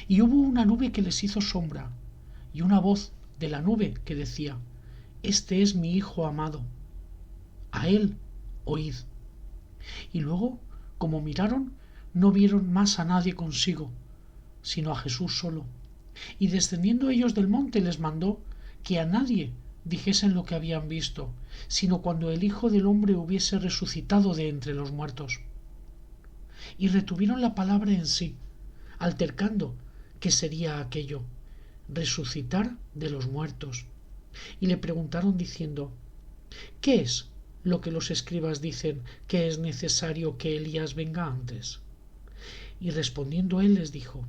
Y hubo una nube que les hizo sombra, y una voz de la nube que decía: Este es mi Hijo amado, a él oíd. Y luego, como miraron, no vieron más a nadie consigo, sino a Jesús solo. Y descendiendo ellos del monte les mandó que a nadie dijesen lo que habían visto, sino cuando el Hijo del Hombre hubiese resucitado de entre los muertos. Y retuvieron la palabra en sí, altercando qué sería aquello, resucitar de los muertos. Y le preguntaron diciendo: ¿qué es lo que los escribas dicen que es necesario que Elías venga antes? Y respondiendo él les dijo: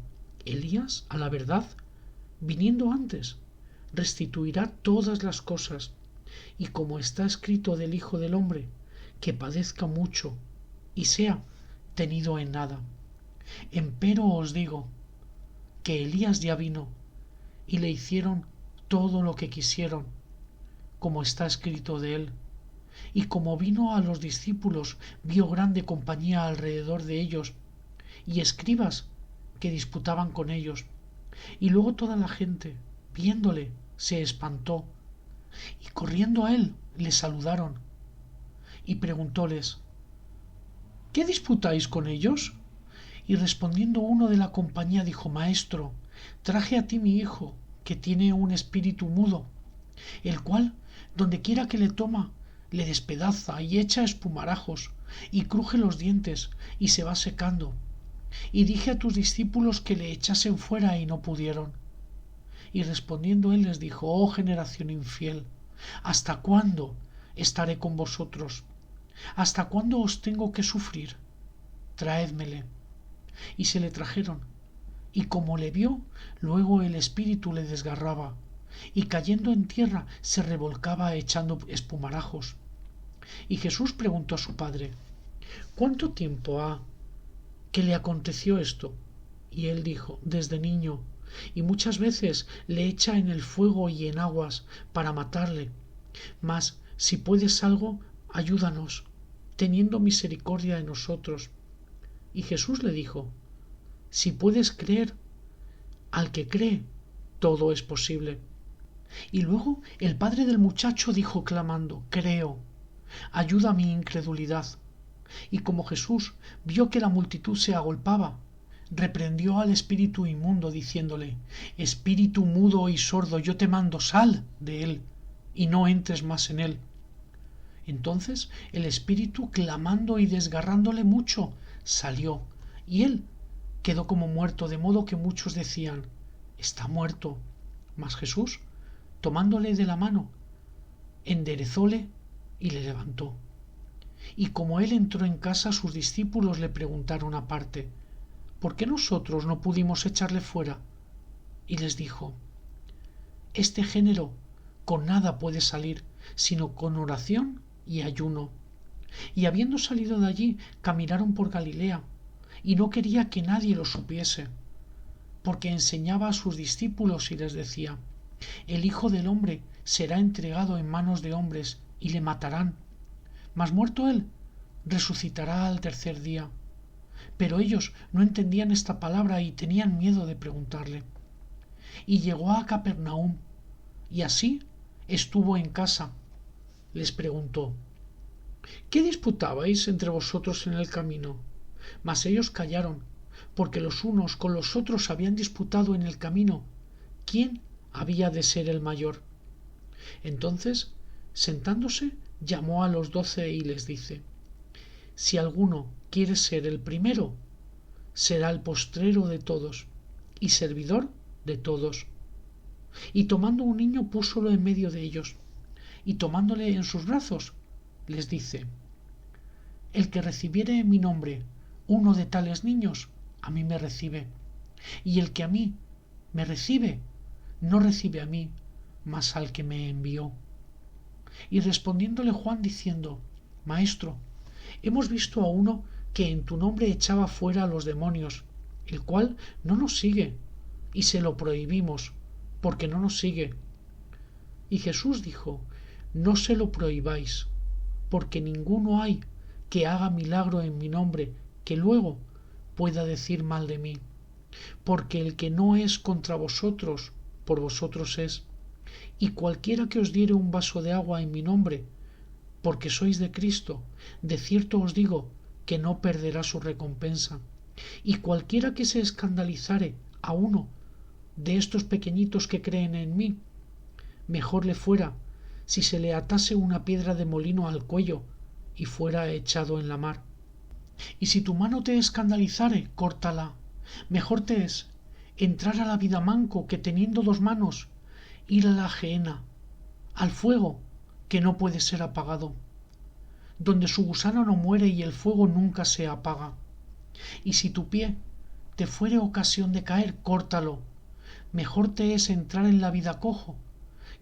Elías, a la verdad, viniendo antes, restituirá todas las cosas, y como está escrito del Hijo del Hombre, que padezca mucho y sea tenido en nada. Empero os digo que Elías ya vino, y le hicieron todo lo que quisieron, como está escrito de él. Y como vino a los discípulos, vio grande compañía alrededor de ellos, y escribas que disputaban con ellos. Y luego toda la gente, viéndole, se espantó, y corriendo a él le saludaron. Y preguntóles: ¿qué disputáis con ellos? Y respondiendo uno de la compañía dijo: Maestro, traje a ti mi hijo, que tiene un espíritu mudo, el cual, donde quiera que le toma, le despedaza y echa espumarajos, y cruje los dientes, y se va secando. Y dije a tus discípulos que le echasen fuera, y no pudieron. Y respondiendo él les dijo: Oh generación infiel, ¿hasta cuándo estaré con vosotros? ¿Hasta cuándo os tengo que sufrir? traédmele. Y se le trajeron, y como le vio, luego el espíritu le desgarraba, y cayendo en tierra se revolcaba echando espumarajos. Y Jesús preguntó a su padre: ¿Cuánto tiempo ha que le aconteció esto? Y él dijo: desde niño, y muchas veces le echa en el fuego y en aguas para matarle. Mas si puedes algo, ayúdanos, teniendo misericordia de nosotros. Y Jesús le dijo: si puedes creer, al que cree, todo es posible. Y luego el padre del muchacho dijo clamando: creo, ayuda mi incredulidad. Y como Jesús vio que la multitud se agolpaba, reprendió al espíritu inmundo, diciéndole: espíritu mudo y sordo, yo te mando, sal de él, y no entres más en él. Entonces el espíritu, clamando y desgarrándole mucho, salió, y él quedó como muerto, de modo que muchos decían: está muerto. Mas Jesús, tomándole de la mano, enderezóle y le levantó. Y como él entró en casa, sus discípulos le preguntaron aparte: ¿por qué nosotros no pudimos echarle fuera? Y les dijo: este género con nada puede salir, sino con oración y ayuno. Y habiendo salido de allí, caminaron por Galilea, y no quería que nadie lo supiese, porque enseñaba a sus discípulos y les decía: el Hijo del Hombre será entregado en manos de hombres, y le matarán, mas muerto él, resucitará al tercer día. Pero ellos no entendían esta palabra y tenían miedo de preguntarle. Y llegó a Capernaum, y así estuvo en casa. Les preguntó: ¿qué disputabais entre vosotros en el camino? Mas ellos callaron, porque los unos con los otros habían disputado en el camino quién había de ser el mayor. Entonces, sentándose, llamó a los 12 y les dice: si alguno quiere ser el primero, será el postrero de todos y servidor de todos. Y tomando un niño, púsolo en medio de ellos, y tomándole en sus brazos, les dice: el que recibiere en mi nombre uno de tales niños, a mí me recibe, y el que a mí me recibe, no recibe a mí, mas al que me envió. Y respondiéndole Juan diciendo: Maestro, hemos visto a uno que en tu nombre echaba fuera a los demonios, el cual no nos sigue, y se lo prohibimos, porque no nos sigue. Y Jesús dijo: no se lo prohibáis, porque ninguno hay que haga milagro en mi nombre que luego pueda decir mal de mí, porque el que no es contra vosotros, por vosotros es. Y cualquiera que os diere un vaso de agua en mi nombre, porque sois de Cristo, de cierto os digo que no perderá su recompensa. Y cualquiera que se escandalizare a uno de estos pequeñitos que creen en mí, mejor le fuera si se le atase una piedra de molino al cuello y fuera echado en la mar. Y si tu mano te escandalizare, córtala. Mejor te es entrar a la vida manco que, teniendo 2 manos, ir a la gehenna, al fuego que no puede ser apagado, donde su gusano no muere y el fuego nunca se apaga. Y si tu pie te fuere ocasión de caer, córtalo. Mejor te es entrar en la vida cojo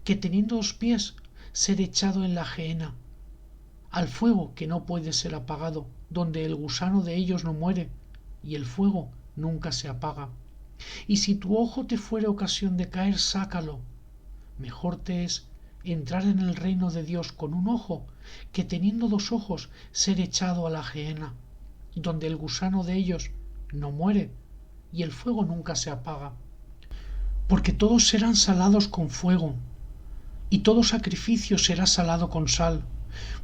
que, teniendo 2 pies, ser echado en la gehenna, al fuego que no puede ser apagado, donde el gusano de ellos no muere y el fuego nunca se apaga. Y si tu ojo te fuere ocasión de caer, sácalo. Mejor te es entrar en el reino de Dios con un ojo que, teniendo 2 ojos, ser echado a la gehenna, donde el gusano de ellos no muere y el fuego nunca se apaga. Porque todos serán salados con fuego, y todo sacrificio será salado con sal.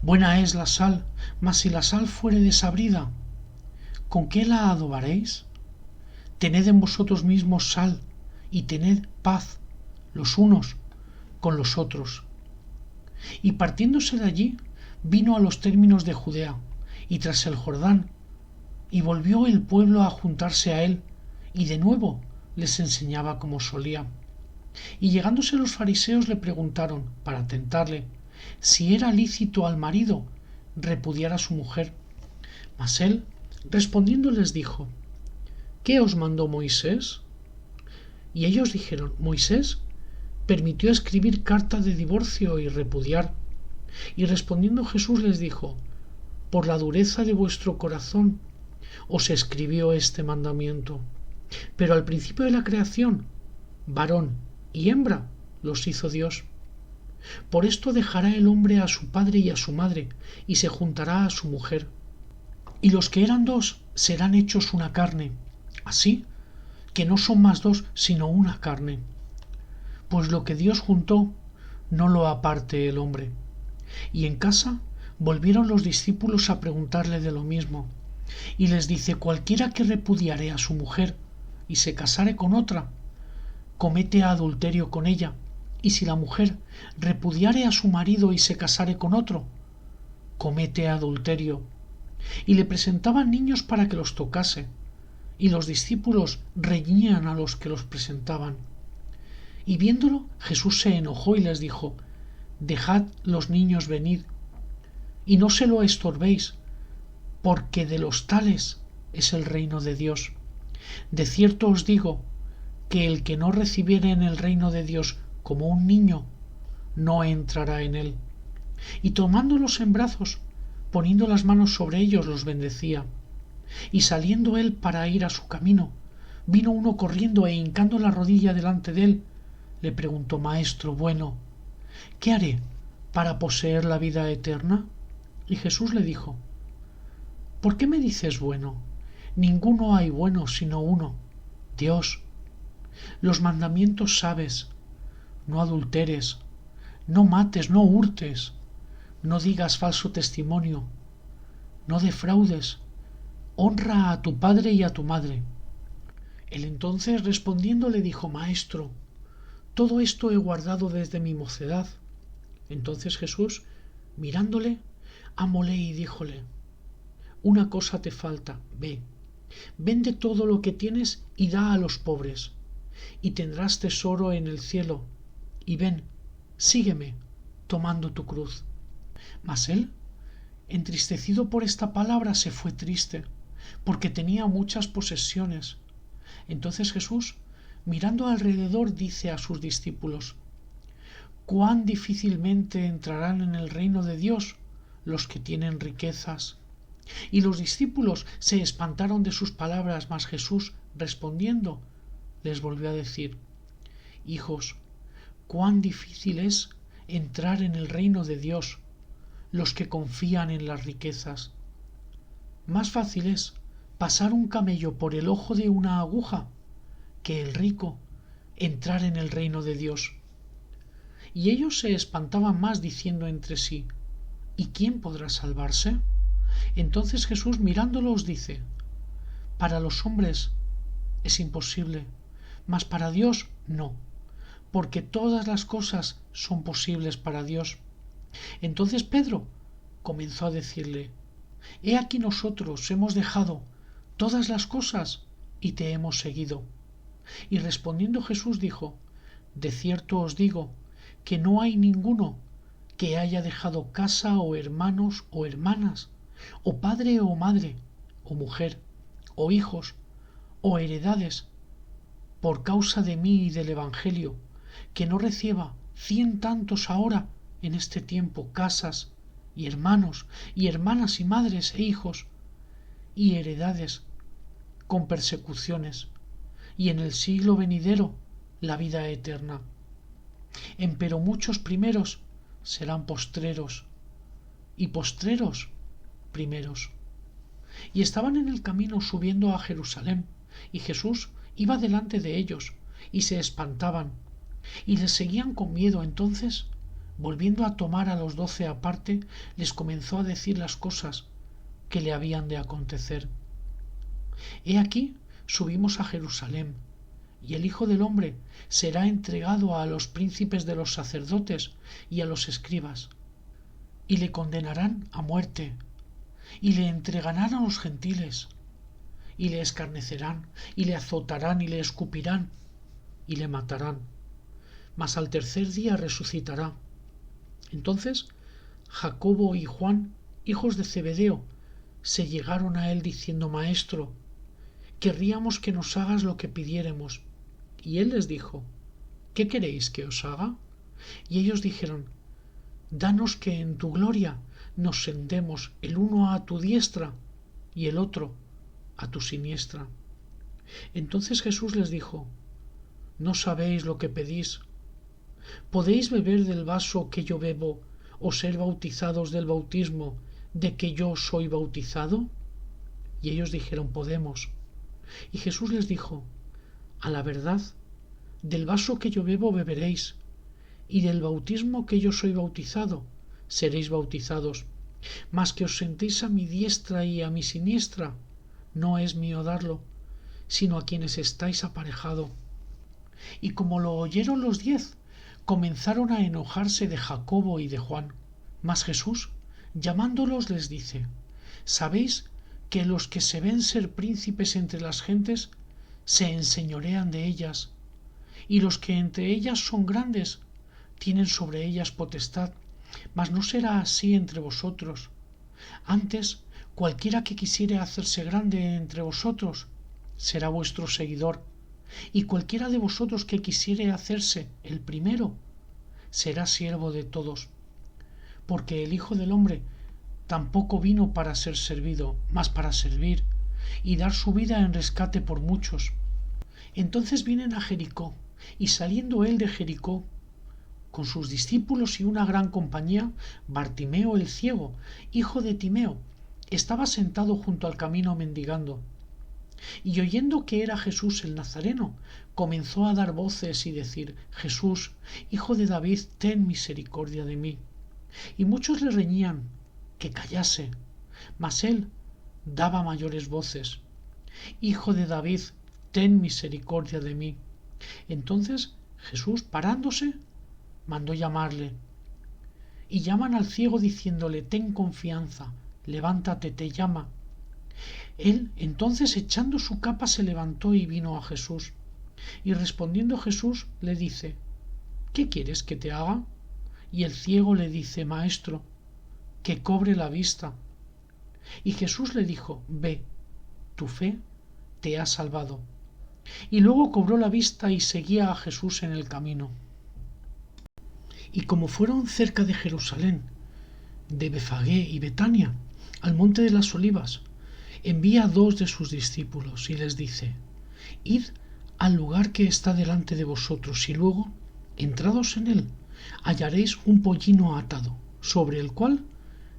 Buena es la sal, mas si la sal fuere desabrida, ¿con qué la adobaréis? Tened en vosotros mismos sal, y tened paz los unos con los otros. Y partiéndose de allí, vino a los términos de Judea, y tras el Jordán, y volvió el pueblo a juntarse a él, y de nuevo les enseñaba como solía. Y llegándose los fariseos le preguntaron, para tentarle, si era lícito al marido repudiar a su mujer. Mas él, Respondiendo les dijo: ¿Qué os mandó Moisés? Y ellos dijeron: Moisés permitió escribir carta de divorcio y repudiar. Y respondiendo Jesús les dijo: por la dureza de vuestro corazón os escribió este mandamiento. Pero al principio de la creación, varón y hembra los hizo Dios. Por esto dejará el hombre a su padre y a su madre, y se juntará a su mujer. Y los que eran dos serán hechos una carne. Así que no son más dos, sino una carne. Pues lo que Dios juntó, no lo aparte el hombre. Y en casa volvieron los discípulos a preguntarle de lo mismo. Y les dice: cualquiera que repudiare a su mujer y se casare con otra, comete adulterio con ella. Y si la mujer repudiare a su marido y se casare con otro, comete adulterio. Y le presentaban niños para que los tocase, y los discípulos reñían a los que los presentaban. Y viéndolo, Jesús se enojó y les dijo: dejad los niños venir, y no se lo estorbéis, porque de los tales es el reino de Dios. De cierto os digo que el que no recibiere en el reino de Dios como un niño, no entrará en él. Y tomándolos en brazos, poniendo las manos sobre ellos, los bendecía. Y saliendo él para ir a su camino, vino uno corriendo e hincando la rodilla delante de él, le preguntó: Maestro bueno, ¿qué haré para poseer la vida eterna? Y Jesús le dijo: ¿por qué me dices bueno? Ninguno hay bueno sino uno, Dios. Los mandamientos sabes: no adulteres, no mates, no hurtes, no digas falso testimonio, no defraudes, honra a tu padre y a tu madre. Él entonces respondiendo le dijo: Maestro, todo esto he guardado desde mi mocedad. Entonces Jesús, mirándole, amóle y díjole: una cosa te falta, ve, vende todo lo que tienes y da a los pobres, y tendrás tesoro en el cielo, y ven, sígueme, tomando tu cruz. Mas él, entristecido por esta palabra, se fue triste, porque tenía muchas posesiones. Entonces Jesús, mirando alrededor, dice a sus discípulos: cuán difícilmente entrarán en el reino de Dios los que tienen riquezas. Y los discípulos se espantaron de sus palabras, mas Jesús, respondiendo, les volvió a decir: hijos, cuán difícil es entrar en el reino de Dios los que confían en las riquezas. Más fácil es pasar un camello por el ojo de una aguja que el rico entrar en el reino de Dios. Y ellos se espantaban más, diciendo entre sí: ¿y quién podrá salvarse? Entonces Jesús, mirándolos, dice: para los hombres es imposible, mas para Dios no, porque todas las cosas son posibles para Dios. Entonces Pedro comenzó a decirle: he aquí nosotros hemos dejado todas las cosas y te hemos seguido. Y respondiendo Jesús dijo: de cierto os digo que no hay ninguno que haya dejado casa o hermanos o hermanas, o padre o madre, o mujer, o hijos, o heredades, por causa de mí y del Evangelio, que no reciba 100 tantos ahora en este tiempo casas y hermanos y hermanas y madres e hijos y heredades con persecuciones, y en el siglo venidero la vida eterna. Empero muchos primeros serán postreros, y postreros primeros. Y estaban en el camino subiendo a Jerusalén, y Jesús iba delante de ellos, y se espantaban, y les seguían con miedo. Entonces, volviendo a tomar a los 12 aparte, les comenzó a decir las cosas que le habían de acontecer. He aquí, subimos a Jerusalén, y el Hijo del Hombre será entregado a los príncipes de los sacerdotes y a los escribas, y le condenarán a muerte, y le entregarán a los gentiles, y le escarnecerán, y le azotarán, y le escupirán, y le matarán. Mas al tercer día resucitará. Entonces Jacobo y Juan, hijos de Zebedeo, se llegaron a él diciendo: Maestro, querríamos que nos hagas lo que pidiéremos. Y él les dijo: ¿Qué queréis que os haga? Y ellos dijeron: Danos que en tu gloria nos sentemos el uno a tu diestra y el otro a tu siniestra. Entonces Jesús les dijo: ¿No sabéis lo que pedís? ¿Podéis beber del vaso que yo bebo o ser bautizados del bautismo de que yo soy bautizado? Y ellos dijeron: Podemos. Y Jesús les dijo: A la verdad, del vaso que yo bebo beberéis, y del bautismo que yo soy bautizado seréis bautizados. Mas que os sentéis a mi diestra y a mi siniestra, no es mío darlo, sino a quienes estáis aparejado. Y como lo oyeron los 10, comenzaron a enojarse de Jacobo y de Juan. Mas Jesús, llamándolos, les dice: ¿Sabéis que los que se ven ser príncipes entre las gentes se enseñorean de ellas, y los que entre ellas son grandes tienen sobre ellas potestad? Mas no será así entre vosotros. Antes, cualquiera que quisiere hacerse grande entre vosotros será vuestro seguidor, y cualquiera de vosotros que quisiere hacerse el primero será siervo de todos. Porque el Hijo del Hombre tampoco vino para ser servido, mas para servir y dar su vida en rescate por muchos. Entonces vienen a Jericó, y saliendo él de Jericó con sus discípulos y una gran compañía, Bartimeo el ciego, hijo de Timeo, estaba sentado junto al camino mendigando. Y oyendo que era Jesús el Nazareno, comenzó a dar voces y decir: Jesús, hijo de David, ten misericordia de mí. Y muchos le reñían que callase, mas él daba mayores voces: Hijo de David, ten misericordia de mí. Entonces Jesús, parándose, mandó llamarle. Y llaman al ciego diciéndole: Ten confianza, levántate, te llama. Él entonces, echando su capa, se levantó y vino a Jesús. Y respondiendo Jesús le dice: ¿Qué quieres que te haga? Y el ciego le dice: Maestro, que cobre la vista. Y Jesús le dijo: Ve, tu fe te ha salvado. Y luego cobró la vista y seguía a Jesús en el camino. Y como fueron cerca de Jerusalén, de Befagé y Betania, al monte de las Olivas, envía a 2 de sus discípulos y les dice: Id al lugar que está delante de vosotros, y luego, entrados en él, hallaréis un pollino atado, sobre el cual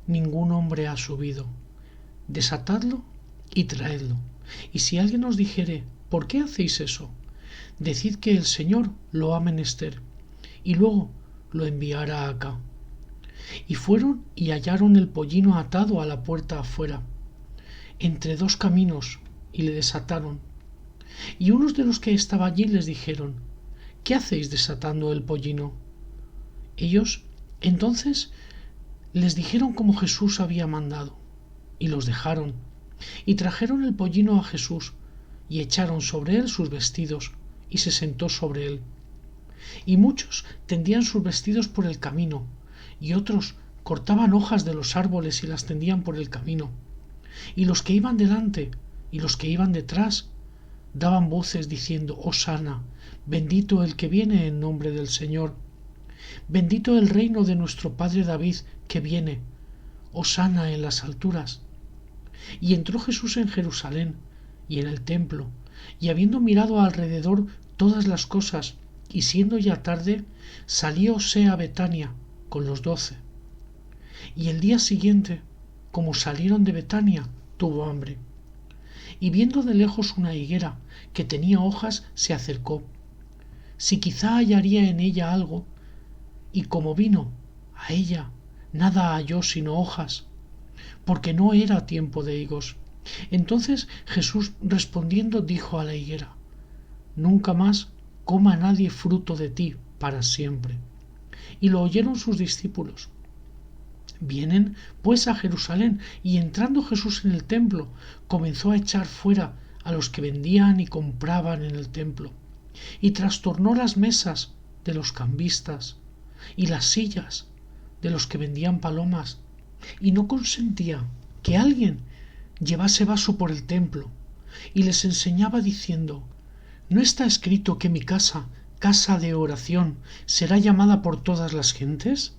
ningún hombre ha subido. Desatadlo y traedlo. Y si alguien os dijere: ¿Por qué hacéis eso?, decid que el Señor lo ha menester, y luego lo enviará acá. Y fueron y hallaron el pollino atado a la puerta afuera, entre 2 caminos, y le desataron. Y unos de los que estaban allí les dijeron: ¿Qué hacéis desatando el pollino? Ellos entonces les dijeron como Jesús había mandado, y los dejaron, y trajeron el pollino a Jesús, y echaron sobre él sus vestidos, y se sentó sobre él. Y muchos tendían sus vestidos por el camino, y otros cortaban hojas de los árboles y las tendían por el camino. Y los que iban delante y los que iban detrás daban voces diciendo: Hosana, bendito el que viene en nombre del Señor. Bendito el reino de nuestro padre David que viene. Hosana en las alturas. Y entró Jesús en Jerusalén y en el templo, y habiendo mirado alrededor todas las cosas, y siendo ya tarde, salióse a Betania con los 12. Y el día siguiente, como salieron de Betania, tuvo hambre. Y viendo de lejos una higuera que tenía hojas, se acercó, si quizá hallaría en ella algo, y como vino a ella, nada halló sino hojas, porque no era tiempo de higos. Entonces Jesús respondiendo dijo a la higuera: Nunca más coma nadie fruto de ti para siempre. Y lo oyeron sus discípulos. Vienen pues a Jerusalén, y entrando Jesús en el templo, comenzó a echar fuera a los que vendían y compraban en el templo, y trastornó las mesas de los cambistas y las sillas de los que vendían palomas, y no consentía que alguien llevase vaso por el templo, y les enseñaba diciendo: ¿No está escrito que mi casa, casa de oración, será llamada por todas las gentes?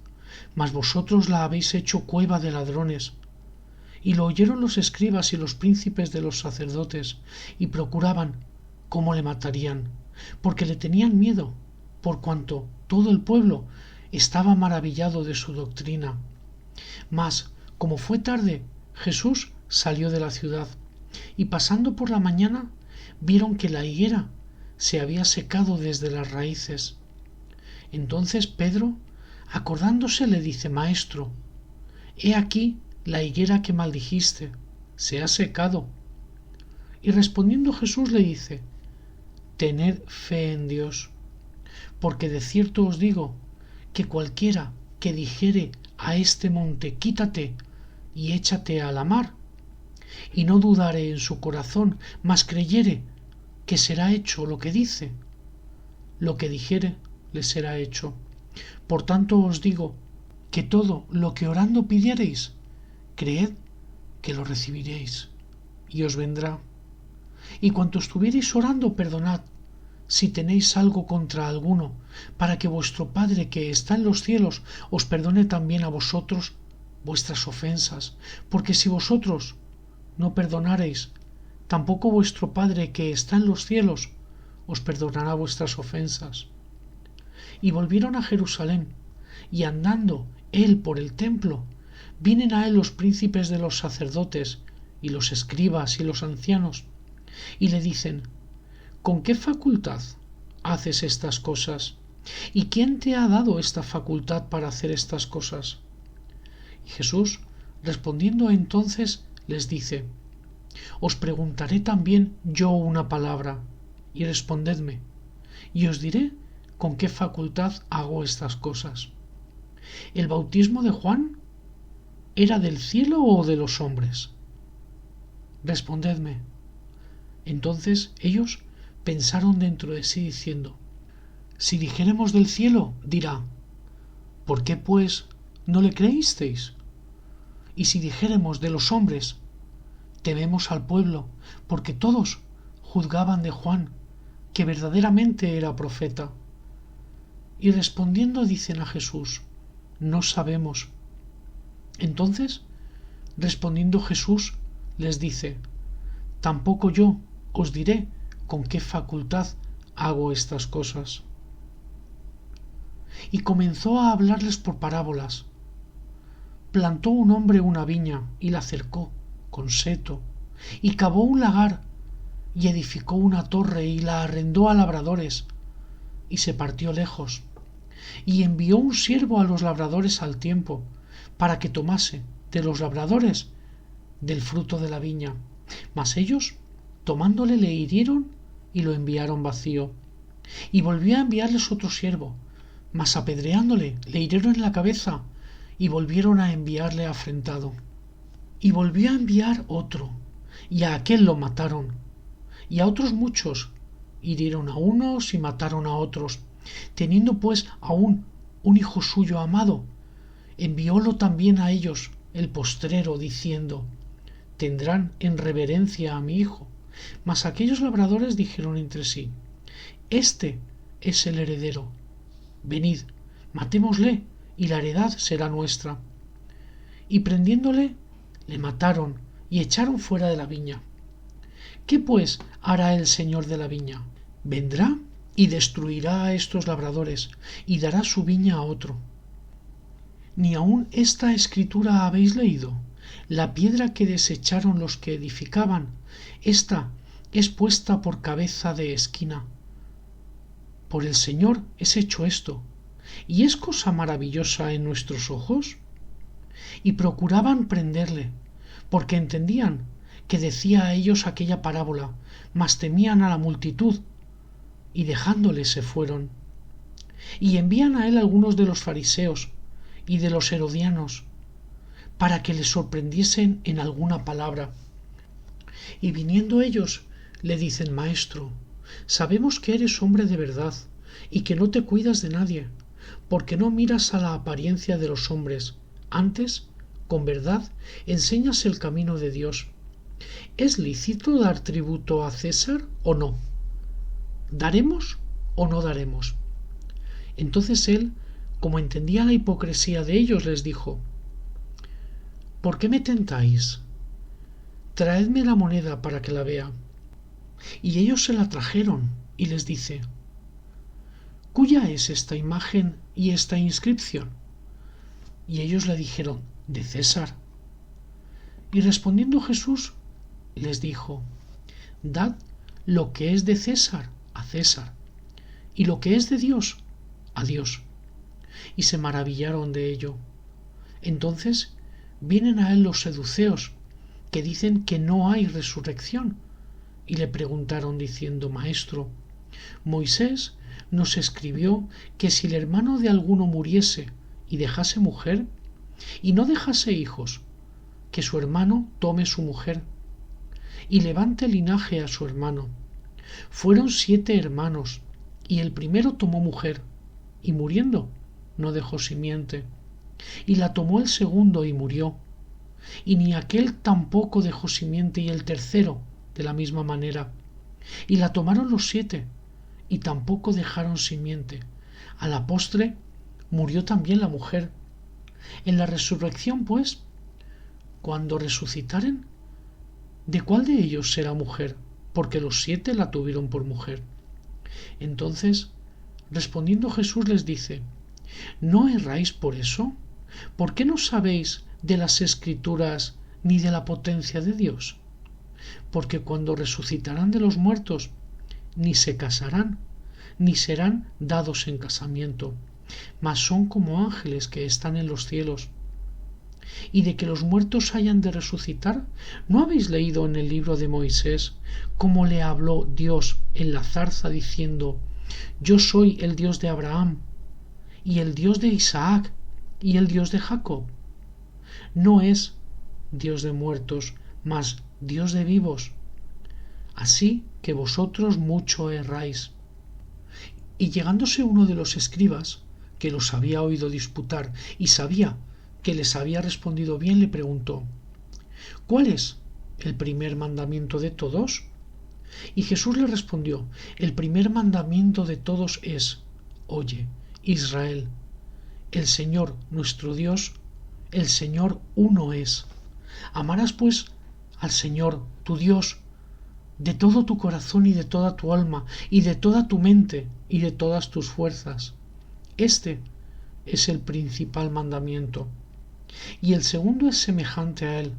Mas vosotros la habéis hecho cueva de ladrones. Y lo oyeron los escribas y los príncipes de los sacerdotes, y procuraban cómo le matarían, porque le tenían miedo, por cuanto todo el pueblo estaba maravillado de su doctrina. Mas, como fue tarde, Jesús salió de la ciudad, y pasando por la mañana, vieron que la higuera se había secado desde las raíces. Entonces Pedro, acordándose, le dice: Maestro, he aquí la higuera que maldijiste, se ha secado. Y respondiendo Jesús le dice: Tened fe en Dios, porque de cierto os digo que cualquiera que dijere a este monte: Quítate y échate a la mar, y no dudare en su corazón, mas creyere que será hecho lo que dice, lo que dijere le será hecho. Por tanto os digo que todo lo que orando pidiereis, creed que lo recibiréis, y os vendrá. Y cuanto estuviereis orando, perdonad si tenéis algo contra alguno, para que vuestro Padre que está en los cielos os perdone también a vosotros vuestras ofensas. Porque si vosotros no perdonareis, tampoco vuestro Padre que está en los cielos os perdonará vuestras ofensas. Y volvieron a Jerusalén, y andando él por el templo, vienen a él los príncipes de los sacerdotes, y los escribas y los ancianos, y le dicen: ¿Con qué facultad haces estas cosas? ¿Y quién te ha dado esta facultad para hacer estas cosas? Y Jesús, respondiendo entonces, les dice: Os preguntaré también yo una palabra, y respondedme, y os diré con qué facultad hago estas cosas. ¿El bautismo de Juan era del cielo o de los hombres? Respondedme. Entonces ellos pensaron dentro de sí diciendo: Si dijéremos del cielo, dirá: ¿por qué pues no le creísteis? Y si dijéremos de los hombres, tememos al pueblo, porque todos juzgaban de Juan que verdaderamente era profeta. Y respondiendo dicen a Jesús: No sabemos. Entonces, respondiendo Jesús, les dice: Tampoco yo os diré con qué facultad hago estas cosas. Y comenzó a hablarles por parábolas. Plantó un hombre una viña y la cercó con seto, y cavó un lagar, y edificó una torre, y la arrendó a labradores, y se partió lejos, y envió un siervo a los labradores al tiempo, para que tomase de los labradores del fruto de la viña. Mas ellos, tomándole, le hirieron y lo enviaron vacío. Y volvió a enviarles otro siervo, mas apedreándole, le hirieron en la cabeza, y volvieron a enviarle afrentado. Y volvió a enviar otro, y a aquel lo mataron, y a otros muchos hirieron a unos y mataron a otros. Teniendo pues aún un hijo suyo amado, enviólo también a ellos el postrero, diciendo: Tendrán en reverencia a mi hijo. Mas aquellos labradores dijeron entre sí: Este es el heredero. Venid, matémosle, y la heredad será nuestra. Y prendiéndole, le mataron y echaron fuera de la viña. ¿Qué pues hará el señor de la viña? Vendrá y destruirá a estos labradores, y dará su viña a otro. ¿Ni aun esta escritura habéis leído? La piedra que desecharon los que edificaban, esta es puesta por cabeza de esquina. Por el Señor es hecho esto, ¿y es cosa maravillosa en nuestros ojos? Y procuraban prenderle, porque entendían que decía a ellos aquella parábola, mas temían a la multitud, y dejándole se fueron. Y envían a él algunos de los fariseos y de los herodianos, para que le sorprendiesen en alguna palabra. Y viniendo ellos, le dicen: Maestro, sabemos que eres hombre de verdad, y que no te cuidas de nadie, porque no miras a la apariencia de los hombres, antes, con verdad, enseñas el camino de Dios. ¿Es lícito dar tributo a César o no? ¿Daremos o no daremos? Entonces él, como entendía la hipocresía de ellos, les dijo: ¿Por qué me tentáis? Traedme la moneda para que la vea. Y ellos se la trajeron, y les dice: ¿Cuya es esta imagen y esta inscripción? Y ellos le dijeron: de César. Y respondiendo Jesús les dijo: Dad lo que es de César a César, y lo que es de Dios a Dios. Y se maravillaron de ello. Entonces vienen a él los seduceos, que dicen que no hay resurrección, y le preguntaron diciendo: Maestro, Moisés nos escribió que si el hermano de alguno muriese y dejase mujer, y no dejase hijos, que su hermano tome su mujer, y levante linaje a su hermano. Fueron 7 hermanos, y el primero tomó mujer, y muriendo no dejó simiente. Y la tomó el segundo, y murió. Y ni aquel tampoco dejó simiente, y el tercero de la misma manera. Y la tomaron los 7, y tampoco dejaron simiente. A la postre murió también la mujer. En la resurrección, pues, cuando resucitaren, ¿de cuál de ellos será mujer? Porque los 7 la tuvieron por mujer. Entonces, respondiendo Jesús les dice: ¿No erráis por eso? ¿Por qué no sabéis de las Escrituras ni de la potencia de Dios? Porque cuando resucitarán de los muertos, ni se casarán, ni serán dados en casamiento, mas son como ángeles que están en los cielos. Y de que los muertos hayan de resucitar, ¿no habéis leído en el libro de Moisés cómo le habló Dios en la zarza diciendo: Yo soy el Dios de Abraham, y el Dios de Isaac, y el Dios de Jacob? No es Dios de muertos, mas Dios de vivos. Así que vosotros mucho erráis. Y llegándose uno de los escribas, que los había oído disputar y sabía que les había respondido bien, le preguntó: ¿Cuál es el primer mandamiento de todos? Y Jesús le respondió: El primer mandamiento de todos es: Oye, Israel, el Señor nuestro Dios, el Señor uno es. Amarás pues al Señor tu Dios de todo tu corazón y de toda tu alma y de toda tu mente y de todas tus fuerzas. Este es el principal mandamiento. Y el segundo es semejante a él: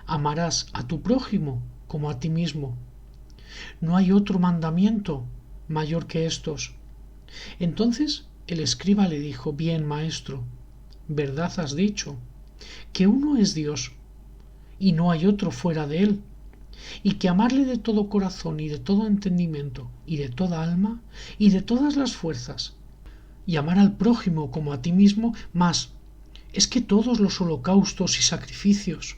amarás a tu prójimo como a ti mismo. No hay otro mandamiento mayor que estos. Entonces el escriba le dijo: Bien, maestro, verdad has dicho, que uno es Dios, y no hay otro fuera de él, y que amarle de todo corazón y de todo entendimiento y de toda alma y de todas las fuerzas, y amar al prójimo como a ti mismo, más es que todos los holocaustos y sacrificios.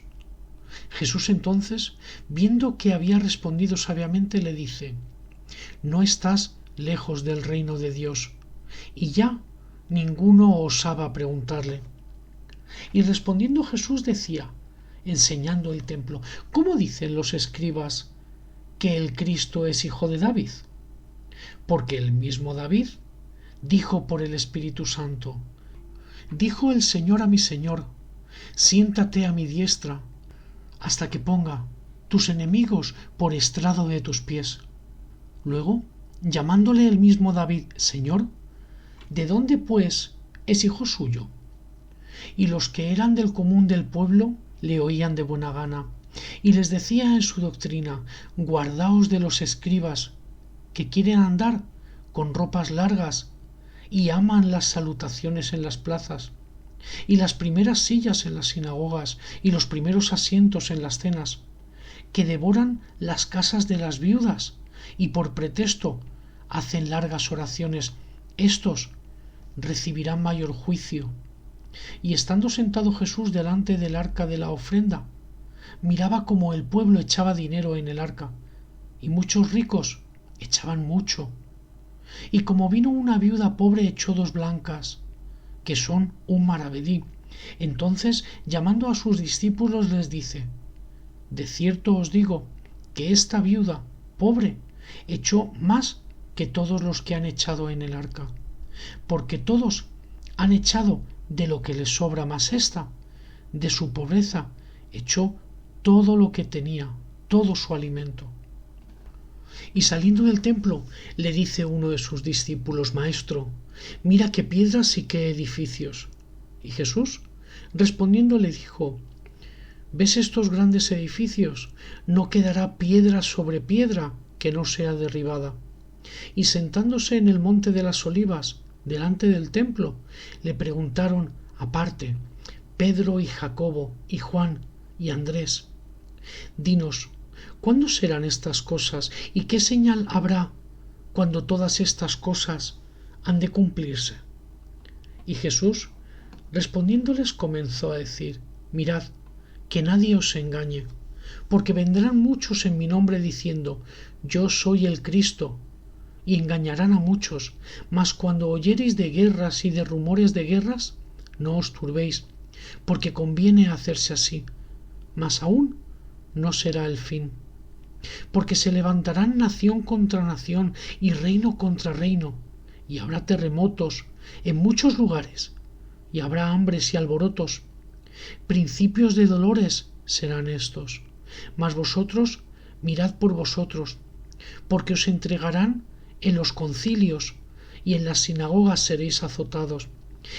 Jesús entonces, viendo que había respondido sabiamente, le dice: No estás lejos del reino de Dios. Y ya ninguno osaba preguntarle. Y respondiendo Jesús decía, enseñando el templo: ¿Cómo dicen los escribas que el Cristo es hijo de David? Porque el mismo David dijo por el Espíritu Santo: Dijo el Señor a mi Señor: Siéntate a mi diestra, hasta que ponga tus enemigos por estrado de tus pies. Luego, llamándole el mismo David Señor, ¿de dónde pues es hijo suyo? Y los que eran del común del pueblo le oían de buena gana, y les decía en su doctrina: Guardaos de los escribas, que quieren andar con ropas largas y aman las salutaciones en las plazas, y las primeras sillas en las sinagogas, y los primeros asientos en las cenas, que devoran las casas de las viudas, y por pretexto hacen largas oraciones. Estos recibirán mayor juicio. Y estando sentado Jesús delante del arca de la ofrenda, miraba como el pueblo echaba dinero en el arca, y muchos ricos echaban mucho. Y como vino una viuda pobre, echó 2 blancas, que son un maravedí. Entonces, llamando a sus discípulos, les dice: De cierto os digo que esta viuda, pobre, echó más que todos los que han echado en el arca, porque todos han echado de lo que les sobra, más ésta, de su pobreza, echó todo lo que tenía, todo su alimento. Y saliendo del templo, le dice uno de sus discípulos: Maestro, mira qué piedras y qué edificios. Y Jesús, respondiendo, le dijo: ¿Ves estos grandes edificios? No quedará piedra sobre piedra que no sea derribada. Y sentándose en el monte de las Olivas, delante del templo, le preguntaron aparte Pedro y Jacobo y Juan y Andrés: Dinos, ¿cuándo serán estas cosas y qué señal habrá cuando todas estas cosas han de cumplirse? Y Jesús, respondiéndoles, comenzó a decir: Mirad, que nadie os engañe, porque vendrán muchos en mi nombre diciendo: Yo soy el Cristo, y engañarán a muchos. Mas cuando oyereis de guerras y de rumores de guerras, no os turbéis, porque conviene hacerse así, mas aún no será el fin. Porque se levantarán nación contra nación y reino contra reino, y habrá terremotos en muchos lugares, y habrá hambres y alborotos. Principios de dolores serán estos, mas vosotros mirad por vosotros, porque os entregarán en los concilios, y en las sinagogas seréis azotados,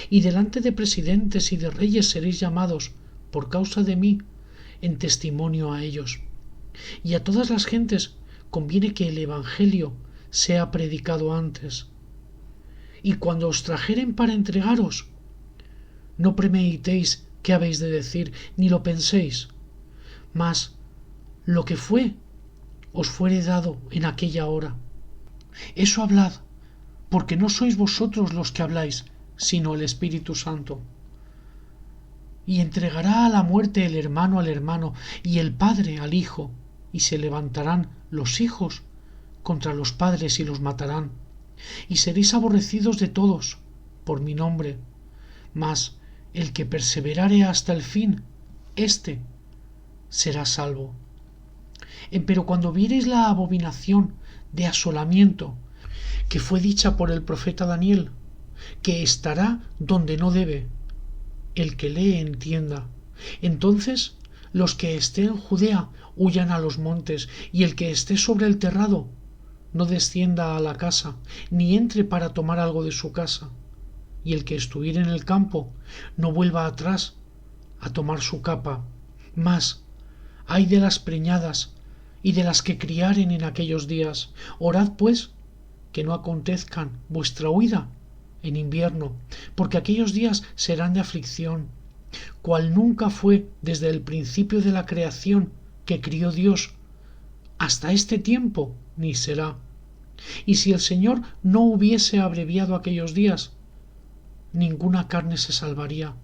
y delante de presidentes y de reyes seréis llamados, por causa de mí, en testimonio a ellos. Y a todas las gentes conviene que el Evangelio sea predicado antes. Y cuando os trajeren para entregaros, no premeditéis qué habéis de decir, ni lo penséis, mas lo que os fuere dado en aquella hora. Eso hablad, porque no sois vosotros los que habláis, sino el Espíritu Santo. Y entregará a la muerte el hermano al hermano, y el padre al hijo, y se levantarán los hijos contra los padres y los matarán, y seréis aborrecidos de todos por mi nombre, mas el que perseverare hasta el fin, éste será salvo. Pero cuando viereis la abominación de asolamiento que fue dicha por el profeta Daniel, que estará donde no debe, el que lee entienda. Entonces los que estén en Judea huyan a los montes, y el que esté sobre el terrado no descienda a la casa, ni entre para tomar algo de su casa, y el que estuviere en el campo no vuelva atrás a tomar su capa. Mas ay de las preñadas y de las que criaren en aquellos días. Orad pues que no acontezcan vuestra huida en invierno, porque aquellos días serán de aflicción, cual nunca fue desde el principio de la creación que crió Dios hasta este tiempo, ni será. Y si el Señor no hubiese abreviado aquellos días, ninguna carne se salvaría,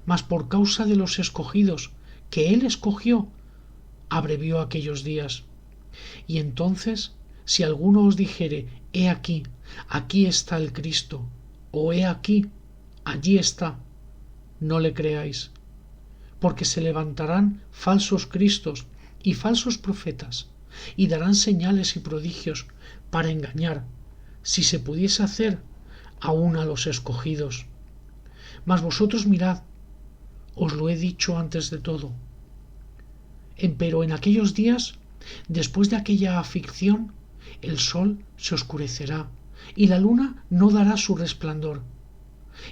mas por causa de los escogidos que Él escogió, abrevió aquellos días. Y entonces, si alguno os dijere: He aquí, aquí está el Cristo, o he aquí, allí está, no le creáis, porque se levantarán falsos cristos y falsos profetas, y darán señales y prodigios para engañar, si se pudiese hacer, aun a los escogidos. Mas vosotros mirad, os lo he dicho antes de todo. Pero en aquellos días, después de aquella aflicción, el sol se oscurecerá, y la luna no dará su resplandor,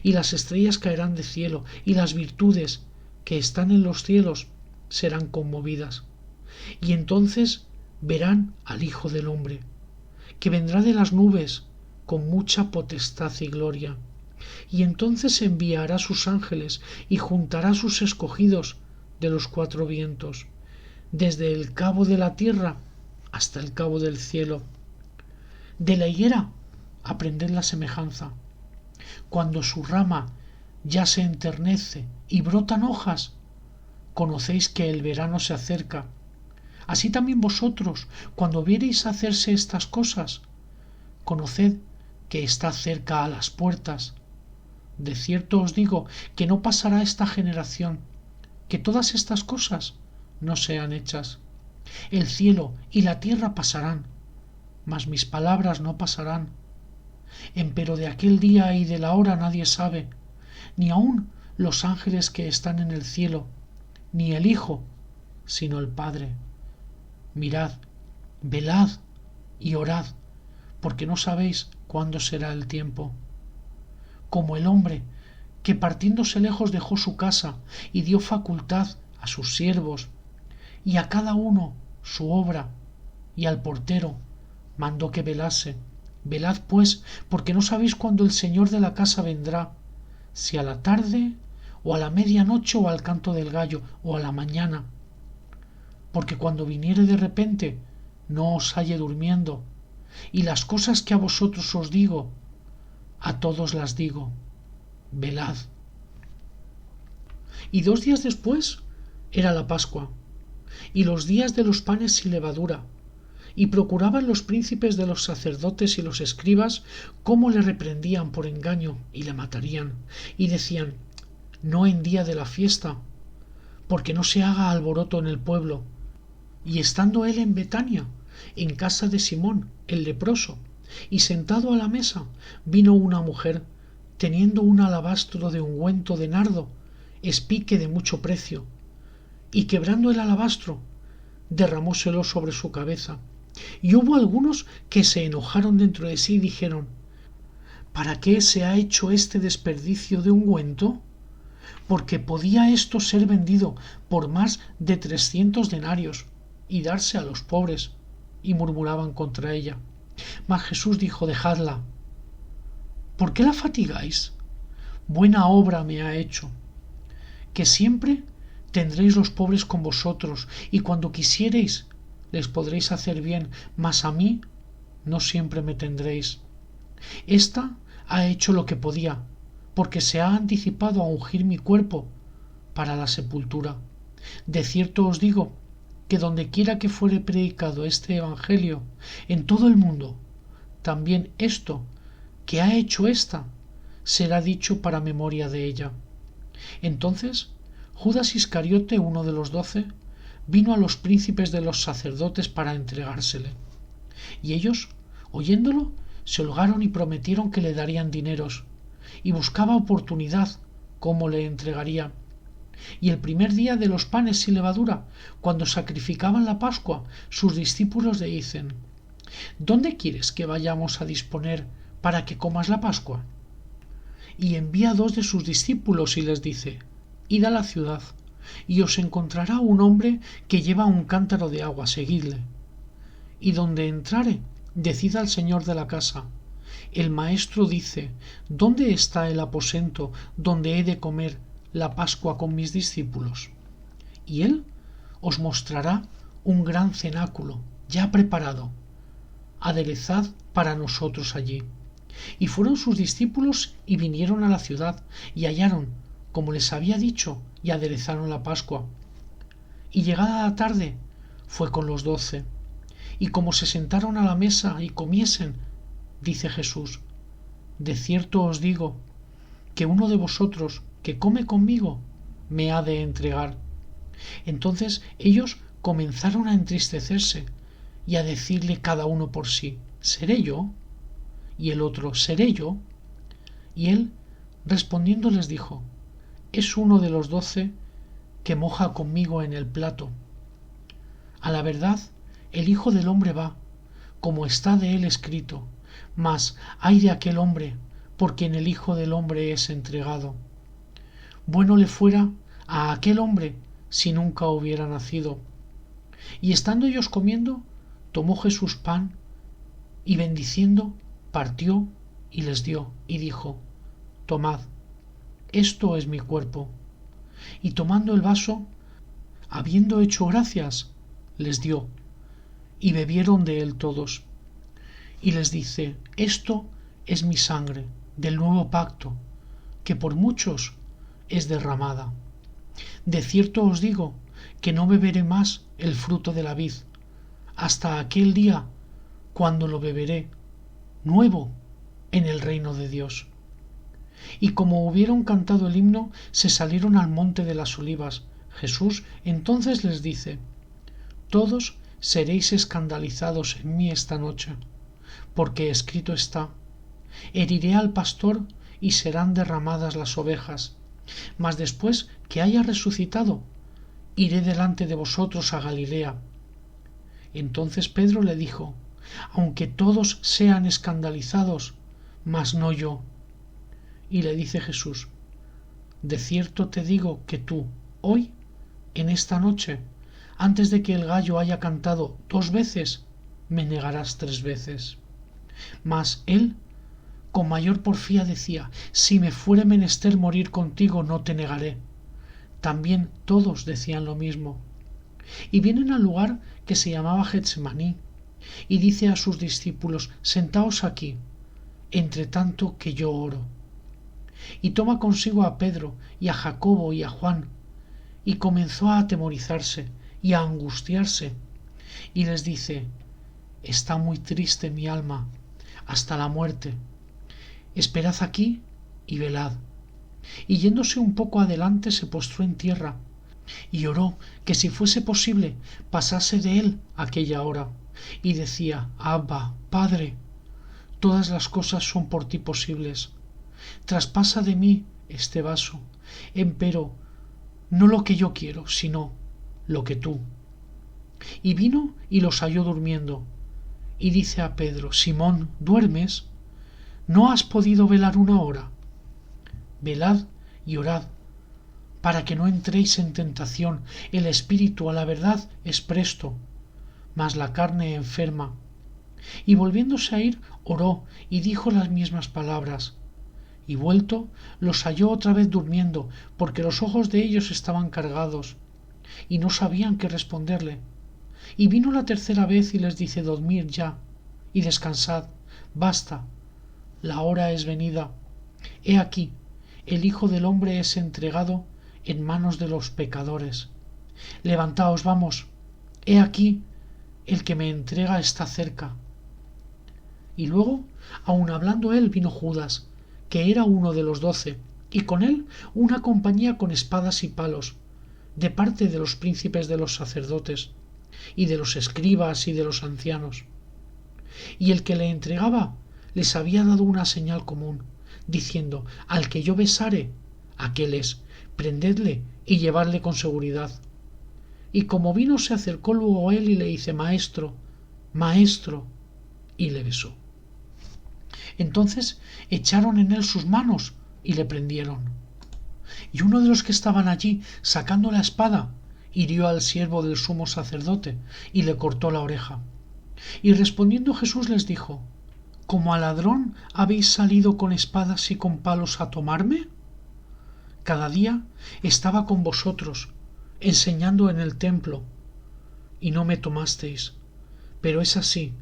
y las estrellas caerán del cielo, y las virtudes que están en los cielos serán conmovidas. Y entonces verán al Hijo del Hombre, que vendrá de las nubes con mucha potestad y gloria. Y entonces enviará sus ángeles y juntará sus escogidos de los cuatro vientos, desde el cabo de la tierra hasta el cabo del cielo. De la higuera aprended la semejanza. Cuando su rama ya se enternece y brotan hojas, conocéis que el verano se acerca. Así también vosotros, cuando viereis hacerse estas cosas, conoced que está cerca a las puertas. De cierto os digo que no pasará esta generación, que todas estas cosas no sean hechas. El cielo y la tierra pasarán, mas mis palabras no pasarán. Empero de aquel día y de la hora nadie sabe, ni aun los ángeles que están en el cielo, ni el Hijo, sino el Padre. Mirad, velad y orad, porque no sabéis cuándo será el tiempo. Como el hombre que partiéndose lejos dejó su casa y dio facultad a sus siervos, y a cada uno su obra, y al portero mandó que velase. Velad pues, porque no sabéis cuándo el Señor de la casa vendrá, si a la tarde, o a la medianoche, o al canto del gallo, o a la mañana. Porque cuando viniere de repente, no os halle durmiendo, y las cosas que a vosotros os digo, a todos las digo, velad. Y 2 días después era la Pascua, y los días de los panes sin levadura, y procuraban los príncipes de los sacerdotes y los escribas cómo le reprendían por engaño y le matarían, y decían, no en día de la fiesta, porque no se haga alboroto en el pueblo. Y estando él en Betania, en casa de Simón el leproso, y sentado a la mesa, vino una mujer, teniendo un alabastro de ungüento de nardo, espique de mucho precio, y quebrando el alabastro, derramóselo sobre su cabeza. Y hubo algunos que se enojaron dentro de sí y dijeron, ¿para qué se ha hecho este desperdicio de ungüento? Porque podía esto ser vendido por más de 300 denarios y darse a los pobres. Y murmuraban contra ella. Mas Jesús dijo, dejadla. ¿Por qué la fatigáis? Buena obra me ha hecho. Que siempre tendréis los pobres con vosotros, y cuando quisiereis les podréis hacer bien, mas a mí no siempre me tendréis. Esta ha hecho lo que podía, porque se ha anticipado a ungir mi cuerpo para la sepultura. De cierto os digo que donde quiera que fuere predicado este evangelio en todo el mundo, también esto que ha hecho ésta será dicho para memoria de ella. Entonces Judas Iscariote, uno de los 12, vino a los príncipes de los sacerdotes para entregársele. Y ellos, oyéndolo, se holgaron y prometieron que le darían dineros, y buscaba oportunidad cómo le entregaría. Y el primer día de los panes sin levadura, cuando sacrificaban la Pascua, sus discípulos le dicen, ¿dónde quieres que vayamos a disponer para que comas la Pascua? Y envía 2 de sus discípulos y les dice, id a la ciudad, y os encontrará un hombre que lleva un cántaro de agua, seguidle. Y donde entrare, decid al señor de la casa, el maestro dice, ¿dónde está el aposento donde he de comer la Pascua con mis discípulos? Y él os mostrará un gran cenáculo ya preparado. Aderezad para nosotros allí. Y fueron sus discípulos y vinieron a la ciudad y hallaron, como les había dicho, y aderezaron la Pascua. Y llegada la tarde fue con los 12. Y como se sentaron a la mesa y comiesen, dice Jesús, de cierto os digo que uno de vosotros que come conmigo me ha de entregar. Entonces ellos comenzaron a entristecerse y a decirle cada uno por sí, ¿seré yo? Y el otro, ¿seré yo? Y él, respondiendo, les dijo, es uno de los 12 que moja conmigo en el plato. A la verdad, el Hijo del Hombre va, como está de él escrito, mas ay de aquel hombre, por quien el Hijo del Hombre es entregado. Bueno le fuera a aquel hombre si nunca hubiera nacido. Y estando ellos comiendo, tomó Jesús pan, y bendiciendo, partió y les dio, y dijo, tomad, esto es mi cuerpo. Y tomando el vaso, habiendo hecho gracias, les dio, y bebieron de él todos. Y les dice, esto es mi sangre del nuevo pacto, que por muchos es derramada. De cierto os digo que no beberé más el fruto de la vid, hasta aquel día cuando lo beberé nuevo en el reino de Dios. Y como hubieron cantado el himno, se salieron al monte de las olivas, Jesús entonces les dice: todos seréis escandalizados en mí esta noche, porque escrito está: heriré al pastor y serán derramadas las ovejas. Mas después que haya resucitado, iré delante de vosotros a Galilea. Entonces Pedro le dijo: aunque todos sean escandalizados, mas no yo. Y le dice Jesús: de cierto te digo que tú, hoy, en esta noche, antes de que el gallo haya cantado 2 veces, me negarás 3 veces. Mas él, con mayor porfía, decía: si me fuere menester morir contigo, no te negaré. También todos decían lo mismo. Y vienen al lugar que se llamaba Getsemaní, y dice a sus discípulos: sentaos aquí, entre tanto que yo oro. Y toma consigo a Pedro y a Jacobo y a Juan, y comenzó a atemorizarse y a angustiarse, y les dice: está muy triste mi alma hasta la muerte. Esperad aquí y velad. Y yéndose un poco adelante, se postró en tierra y oró que si fuese posible pasase de él aquella hora, y decía: Abba, Padre, todas las cosas son por ti posibles. Traspasa de mí este vaso, empero no lo que yo quiero, sino lo que tú. Y vino y los halló durmiendo, y dice a Pedro: Simón, ¿duermes? ¿No has podido velar 1 hora? Velad y orad, para que no entréis en tentación. El espíritu a la verdad es presto, mas la carne enferma. Y volviéndose a ir, oró y dijo las mismas palabras. Y vuelto, los halló otra vez durmiendo, porque los ojos de ellos estaban cargados, y no sabían qué responderle. Y vino la 3ª vez y les dice: dormid ya, y descansad, basta, la hora es venida. He aquí, el Hijo del Hombre es entregado en manos de los pecadores. Levantaos, vamos, he aquí, el que me entrega está cerca. Y luego, aun hablando él, vino Judas, que era uno de los 12, y con él una compañía con espadas y palos, de parte de los príncipes de los sacerdotes, y de los escribas y de los ancianos. Y el que le entregaba les había dado una señal común, diciendo: al que yo besare, aquel es, prendedle y llevadle con seguridad. Y como vino, se acercó luego a él y le dice: Maestro, Maestro, y le besó. Entonces echaron en él sus manos y le prendieron. Y uno de los que estaban allí, sacando la espada, hirió al siervo del sumo sacerdote y le cortó la oreja. Y respondiendo Jesús les dijo: ¿como a ladrón habéis salido con espadas y con palos a tomarme? Cada día estaba con vosotros, enseñando en el templo, y no me tomasteis, pero es así,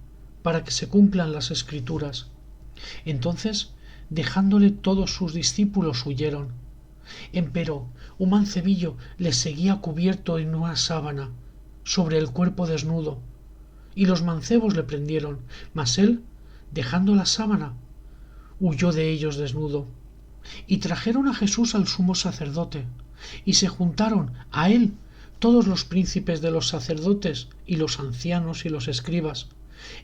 para que se cumplan las Escrituras. Entonces, dejándole todos sus discípulos, huyeron. Empero un mancebillo le seguía cubierto en una sábana, sobre el cuerpo desnudo, y los mancebos le prendieron, mas él, dejando la sábana, huyó de ellos desnudo. Y trajeron a Jesús al sumo sacerdote, y se juntaron a él todos los príncipes de los sacerdotes, y los ancianos y los escribas.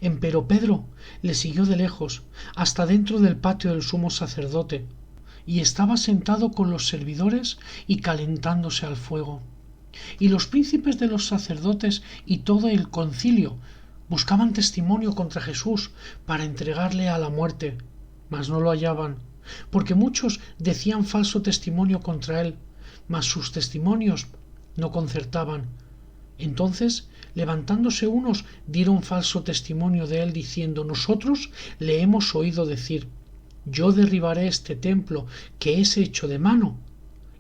Empero Pedro le siguió de lejos, hasta dentro del patio del sumo sacerdote, y estaba sentado con los servidores y calentándose al fuego. Y los príncipes de los sacerdotes y todo el concilio buscaban testimonio contra Jesús para entregarle a la muerte, mas no lo hallaban, porque muchos decían falso testimonio contra él, mas sus testimonios no concertaban. Entonces, levantándose unos, dieron falso testimonio de él, diciendo: nosotros le hemos oído decir: yo derribaré este templo que es hecho de mano,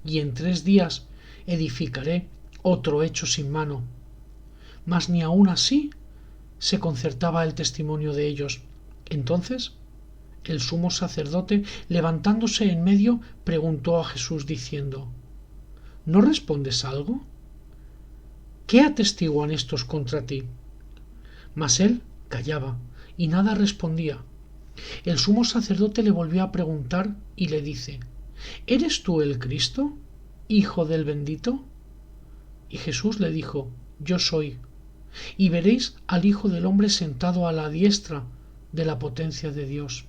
y en 3 días edificaré otro hecho sin mano. Mas ni aun así se concertaba el testimonio de ellos. Entonces el sumo sacerdote, levantándose en medio, preguntó a Jesús diciendo: ¿no respondes algo? ¿Qué atestiguan estos contra ti? Mas él callaba y nada respondía. El sumo sacerdote le volvió a preguntar y le dice: ¿eres tú el Cristo, Hijo del Bendito? Y Jesús le dijo: Yo soy. Y veréis al Hijo del Hombre sentado a la diestra de la potencia de Dios,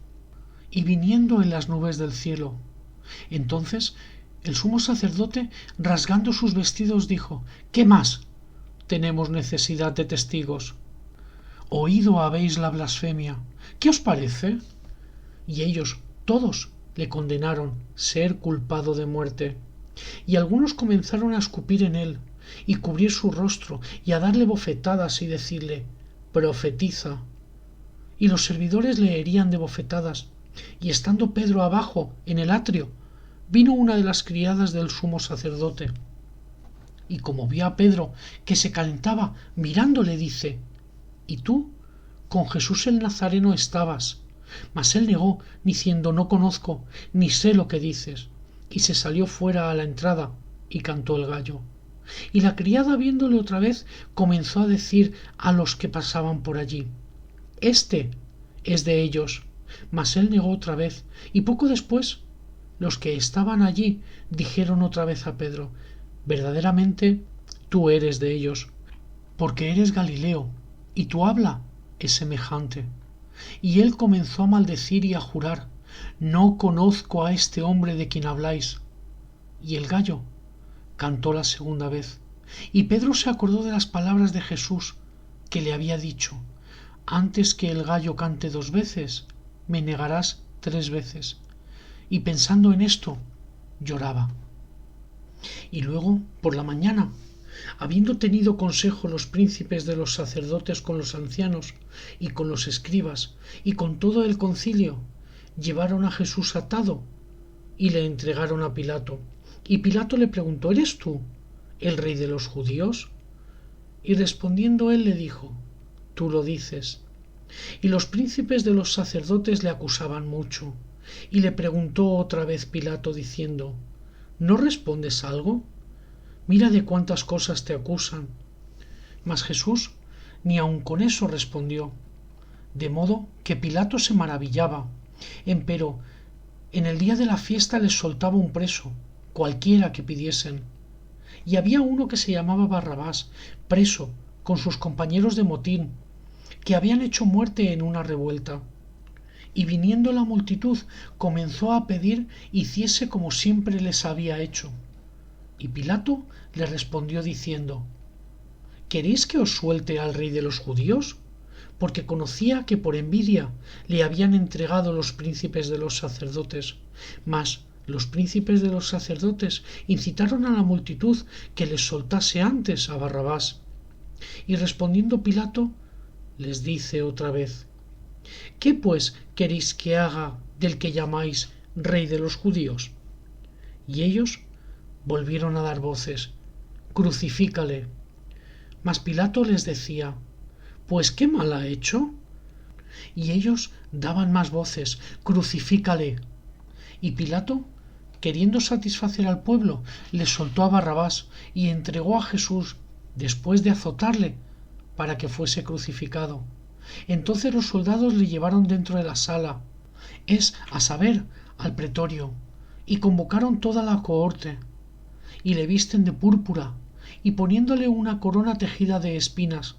y viniendo en las nubes del cielo. Entonces el sumo sacerdote, rasgando sus vestidos, dijo: ¿Qué más? Tenemos necesidad de testigos. Oído habéis la blasfemia. ¿Qué os parece? Y ellos todos le condenaron ser culpado de muerte. Y algunos comenzaron a escupir en él, y cubrir su rostro, y a darle bofetadas, y decirle: Profetiza. Y los servidores le herían de bofetadas. Y estando Pedro abajo en el atrio, vino una de las criadas del sumo sacerdote, y como vio a Pedro que se calentaba, mirándole, dice: ¿Y tú? Con Jesús el Nazareno estabas. Mas él negó, diciendo: No conozco, ni sé lo que dices. Y se salió fuera a la entrada, y cantó el gallo. Y la criada, viéndole otra vez, comenzó a decir a los que pasaban por allí: Este es de ellos. Mas él negó otra vez, y poco después los que estaban allí dijeron otra vez a Pedro: Verdaderamente tú eres de ellos, porque eres Galileo, y tu habla es semejante. Y él comenzó a maldecir y a jurar: No conozco a este hombre de quien habláis. Y el gallo cantó la segunda vez. Y Pedro se acordó de las palabras de Jesús, que le había dicho: Antes que el gallo cante 2 veces, me negarás 3 veces. Y pensando en esto, lloraba. Y luego, por la mañana, habiendo tenido consejo los príncipes de los sacerdotes con los ancianos y con los escribas y con todo el concilio, llevaron a Jesús atado y le entregaron a Pilato. Y Pilato le preguntó: ¿Eres tú el rey de los judíos? Y respondiendo él le dijo: Tú lo dices. Y los príncipes de los sacerdotes le acusaban mucho. Y le preguntó otra vez Pilato, diciendo: ¿No respondes algo? Mira de cuántas cosas te acusan. Mas Jesús ni aun con eso respondió, de modo que Pilato se maravillaba. Empero en el día de la fiesta les soltaba un preso, cualquiera que pidiesen. Y había uno que se llamaba Barrabás, preso con sus compañeros de motín, que habían hecho muerte en una revuelta. Y viniendo la multitud, comenzó a pedir hiciese como siempre les había hecho. Y Pilato le respondió diciendo: ¿Queréis que os suelte al rey de los judíos? Porque conocía que por envidia le habían entregado los príncipes de los sacerdotes. Mas los príncipes de los sacerdotes incitaron a la multitud que les soltase antes a Barrabás. Y respondiendo Pilato, les dice otra vez: ¿Qué pues queréis que haga del que llamáis rey de los judíos? Y ellos volvieron a dar voces: Crucifícale. Mas Pilato les decía: ¿Pues qué mal ha hecho? Y ellos daban más voces: Crucifícale. Y Pilato, queriendo satisfacer al pueblo, les soltó a Barrabás y entregó a Jesús, después de azotarle, para que fuese crucificado. Entonces los soldados le llevaron dentro de la sala, es a saber, al pretorio, y convocaron toda la cohorte, y le visten de púrpura, y poniéndole una corona tejida de espinas,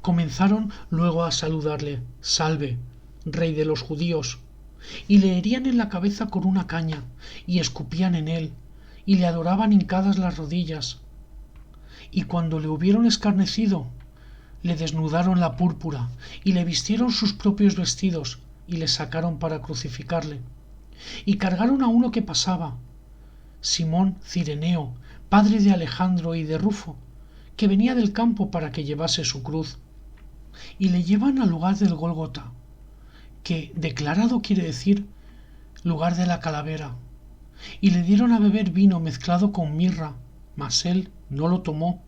comenzaron luego a saludarle: Salve, rey de los judíos. Y le herían en la cabeza con una caña, y escupían en él, y le adoraban hincadas las rodillas. Y cuando le hubieron escarnecido, le desnudaron la púrpura, y le vistieron sus propios vestidos, y le sacaron para crucificarle. Y cargaron a uno que pasaba, Simón Cireneo, padre de Alejandro y de Rufo, que venía del campo para que llevase su cruz. Y le llevan al lugar del Gólgota, que declarado quiere decir lugar de la calavera. Y le dieron a beber vino mezclado con mirra, mas él no lo tomó.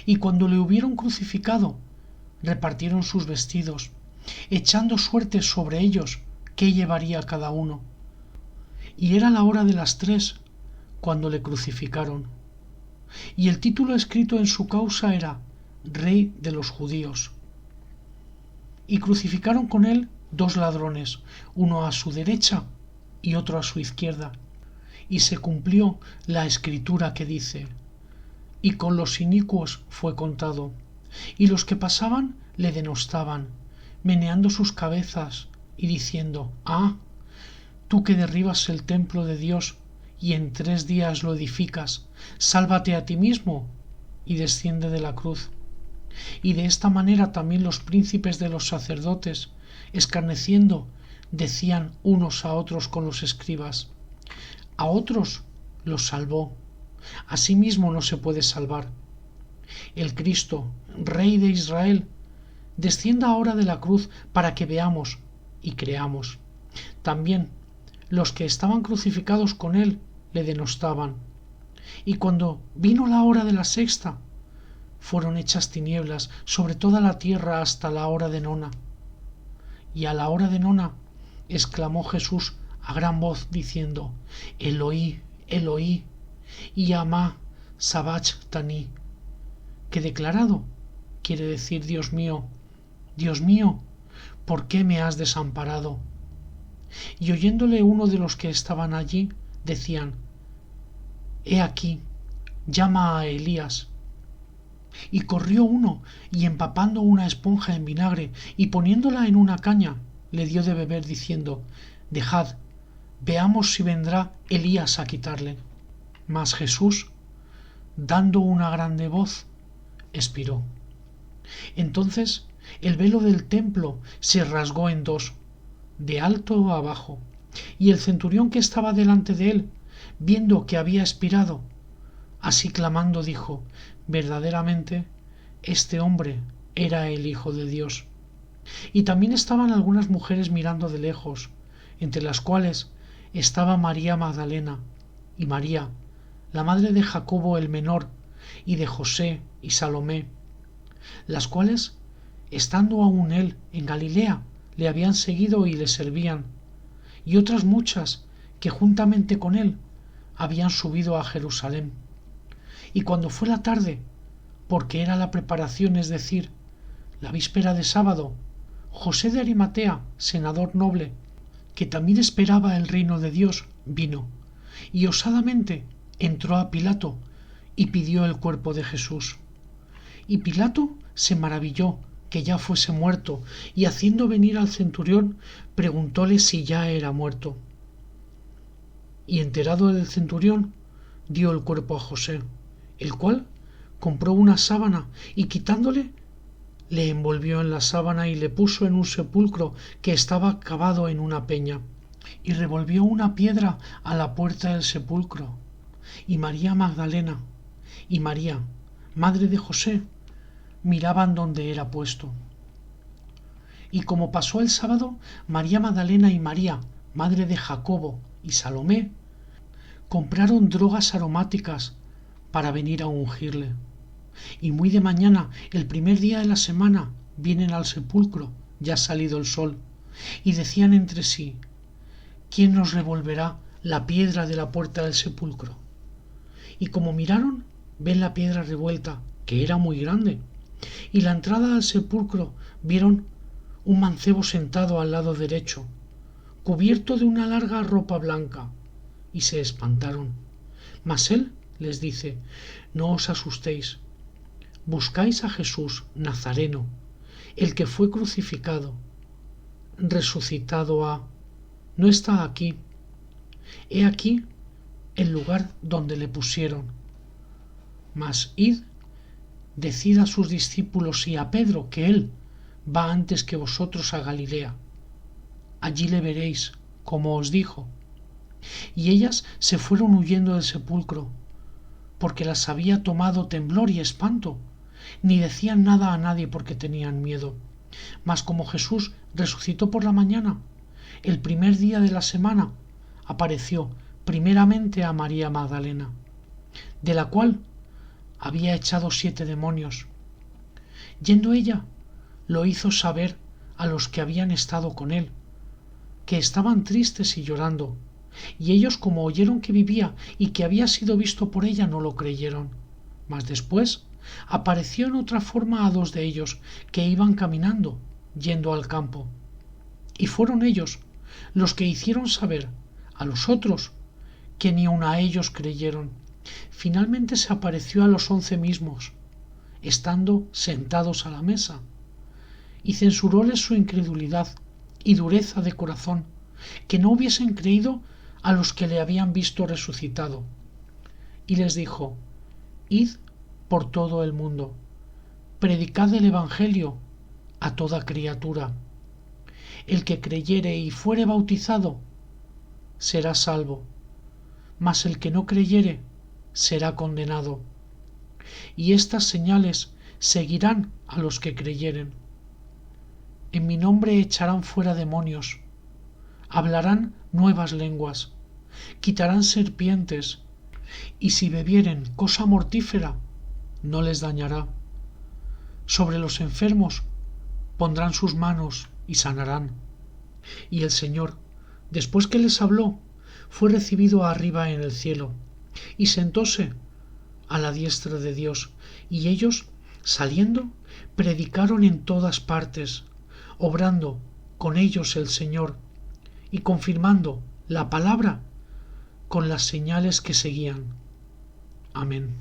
Y cuando le hubieron crucificado, repartieron sus vestidos, echando suertes sobre ellos qué llevaría cada uno. Y era la hora de las 3 cuando le crucificaron. Y el título escrito en su causa era: Rey de los judíos. Y crucificaron con él 2 ladrones, uno a su derecha y otro a su izquierda. Y se cumplió la escritura que dice: y con los inicuos fue contado, y los que pasaban le denostaban, meneando sus cabezas y diciendo: «Ah, tú que derribas el templo de Dios y en 3 días lo edificas, sálvate a ti mismo y desciende de la cruz». Y de esta manera también los príncipes de los sacerdotes, escarneciendo, decían unos a otros con los escribas: «A otros los salvó, a sí mismo no se puede salvar. El Cristo, Rey de Israel, descienda ahora de la cruz para que veamos y creamos». También los que estaban crucificados con él le denostaban. Y cuando vino la hora de la sexta, fueron hechas tinieblas sobre toda la tierra hasta la hora de nona. Y a la hora de nona exclamó Jesús a gran voz diciendo: «Eloí, Eloí, lama sabachthani», que declarado quiere decir: Dios mío, ¿por qué me has desamparado? Y oyéndole uno de los que estaban allí, decían: «He aquí, llama a Elías». Y corrió uno, y empapando una esponja en vinagre y poniéndola en una caña, le dio de beber, diciendo: «Dejad, veamos si vendrá Elías a quitarle». Mas Jesús, dando una grande voz, expiró. Entonces el velo del templo se rasgó en 2, de alto a abajo, y el centurión que estaba delante de él, viendo que había expirado, así clamando dijo: «Verdaderamente este hombre era el Hijo de Dios». Y también estaban algunas mujeres mirando de lejos, entre las cuales estaba María Magdalena y María, la madre de Jacobo el menor, y de José y Salomé, las cuales, estando aún él en Galilea, le habían seguido y le servían, y otras muchas que juntamente con él habían subido a Jerusalén. Y cuando fue la tarde, porque era la preparación, es decir, la víspera de sábado, José de Arimatea, senador noble, que también esperaba el reino de Dios, vino, y osadamente entró a Pilato y pidió el cuerpo de Jesús. Y Pilato se maravilló que ya fuese muerto, y haciendo venir al centurión, preguntóle si ya era muerto. Y enterado el centurión, dio el cuerpo a José, el cual compró una sábana y quitándole, le envolvió en la sábana y le puso en un sepulcro que estaba cavado en una peña, y revolvió una piedra a la puerta del sepulcro. Y María Magdalena y María, madre de José, miraban donde era puesto. Y como pasó el sábado, María Magdalena y María, madre de Jacobo y Salomé, compraron drogas aromáticas para venir a ungirle. Y muy de mañana, el primer día de la semana, vienen al sepulcro, ya salido el sol, y decían entre sí: ¿quién nos revolverá la piedra de la puerta del sepulcro? Y como miraron, ven la piedra revuelta, que era muy grande, y la entrada al sepulcro vieron un mancebo sentado al lado derecho, cubierto de una larga ropa blanca, y se espantaron. Mas él les dice: no os asustéis, buscáis a Jesús Nazareno, el que fue crucificado. Resucitado no está aquí. He aquí el lugar donde le pusieron. Mas id, decid a sus discípulos y a Pedro que él va antes que vosotros a Galilea. Allí le veréis, como os dijo. Y ellas se fueron huyendo del sepulcro, porque las había tomado temblor y espanto, ni decían nada a nadie porque tenían miedo. Mas como Jesús resucitó por la mañana, el primer día de la semana, apareció primeramente a María Magdalena, de la cual había echado 7 demonios. Yendo ella, lo hizo saber a los que habían estado con él, que estaban tristes y llorando, y ellos, como oyeron que vivía y que había sido visto por ella, no lo creyeron. Mas después apareció en otra forma a 2 de ellos que iban caminando, yendo al campo. Y fueron ellos los que hicieron saber a los otros, que ni aun a ellos creyeron, Finalmente se apareció a los 11 mismos, estando sentados a la mesa, y censuróles su incredulidad y dureza de corazón, que no hubiesen creído a los que le habían visto resucitado. Y les dijo: Id por todo el mundo, predicad el Evangelio a toda criatura. El que creyere y fuere bautizado será salvo, mas el que no creyere será condenado. Y estas señales seguirán a los que creyeren. En mi nombre echarán fuera demonios, hablarán nuevas lenguas, quitarán serpientes, y si bebieren cosa mortífera, no les dañará. Sobre los enfermos pondrán sus manos y sanarán. Y el Señor, después que les habló, fue recibido arriba en el cielo, y sentóse a la diestra de Dios. Y ellos, saliendo, predicaron en todas partes, obrando con ellos el Señor, y confirmando la palabra con las señales que seguían. Amén.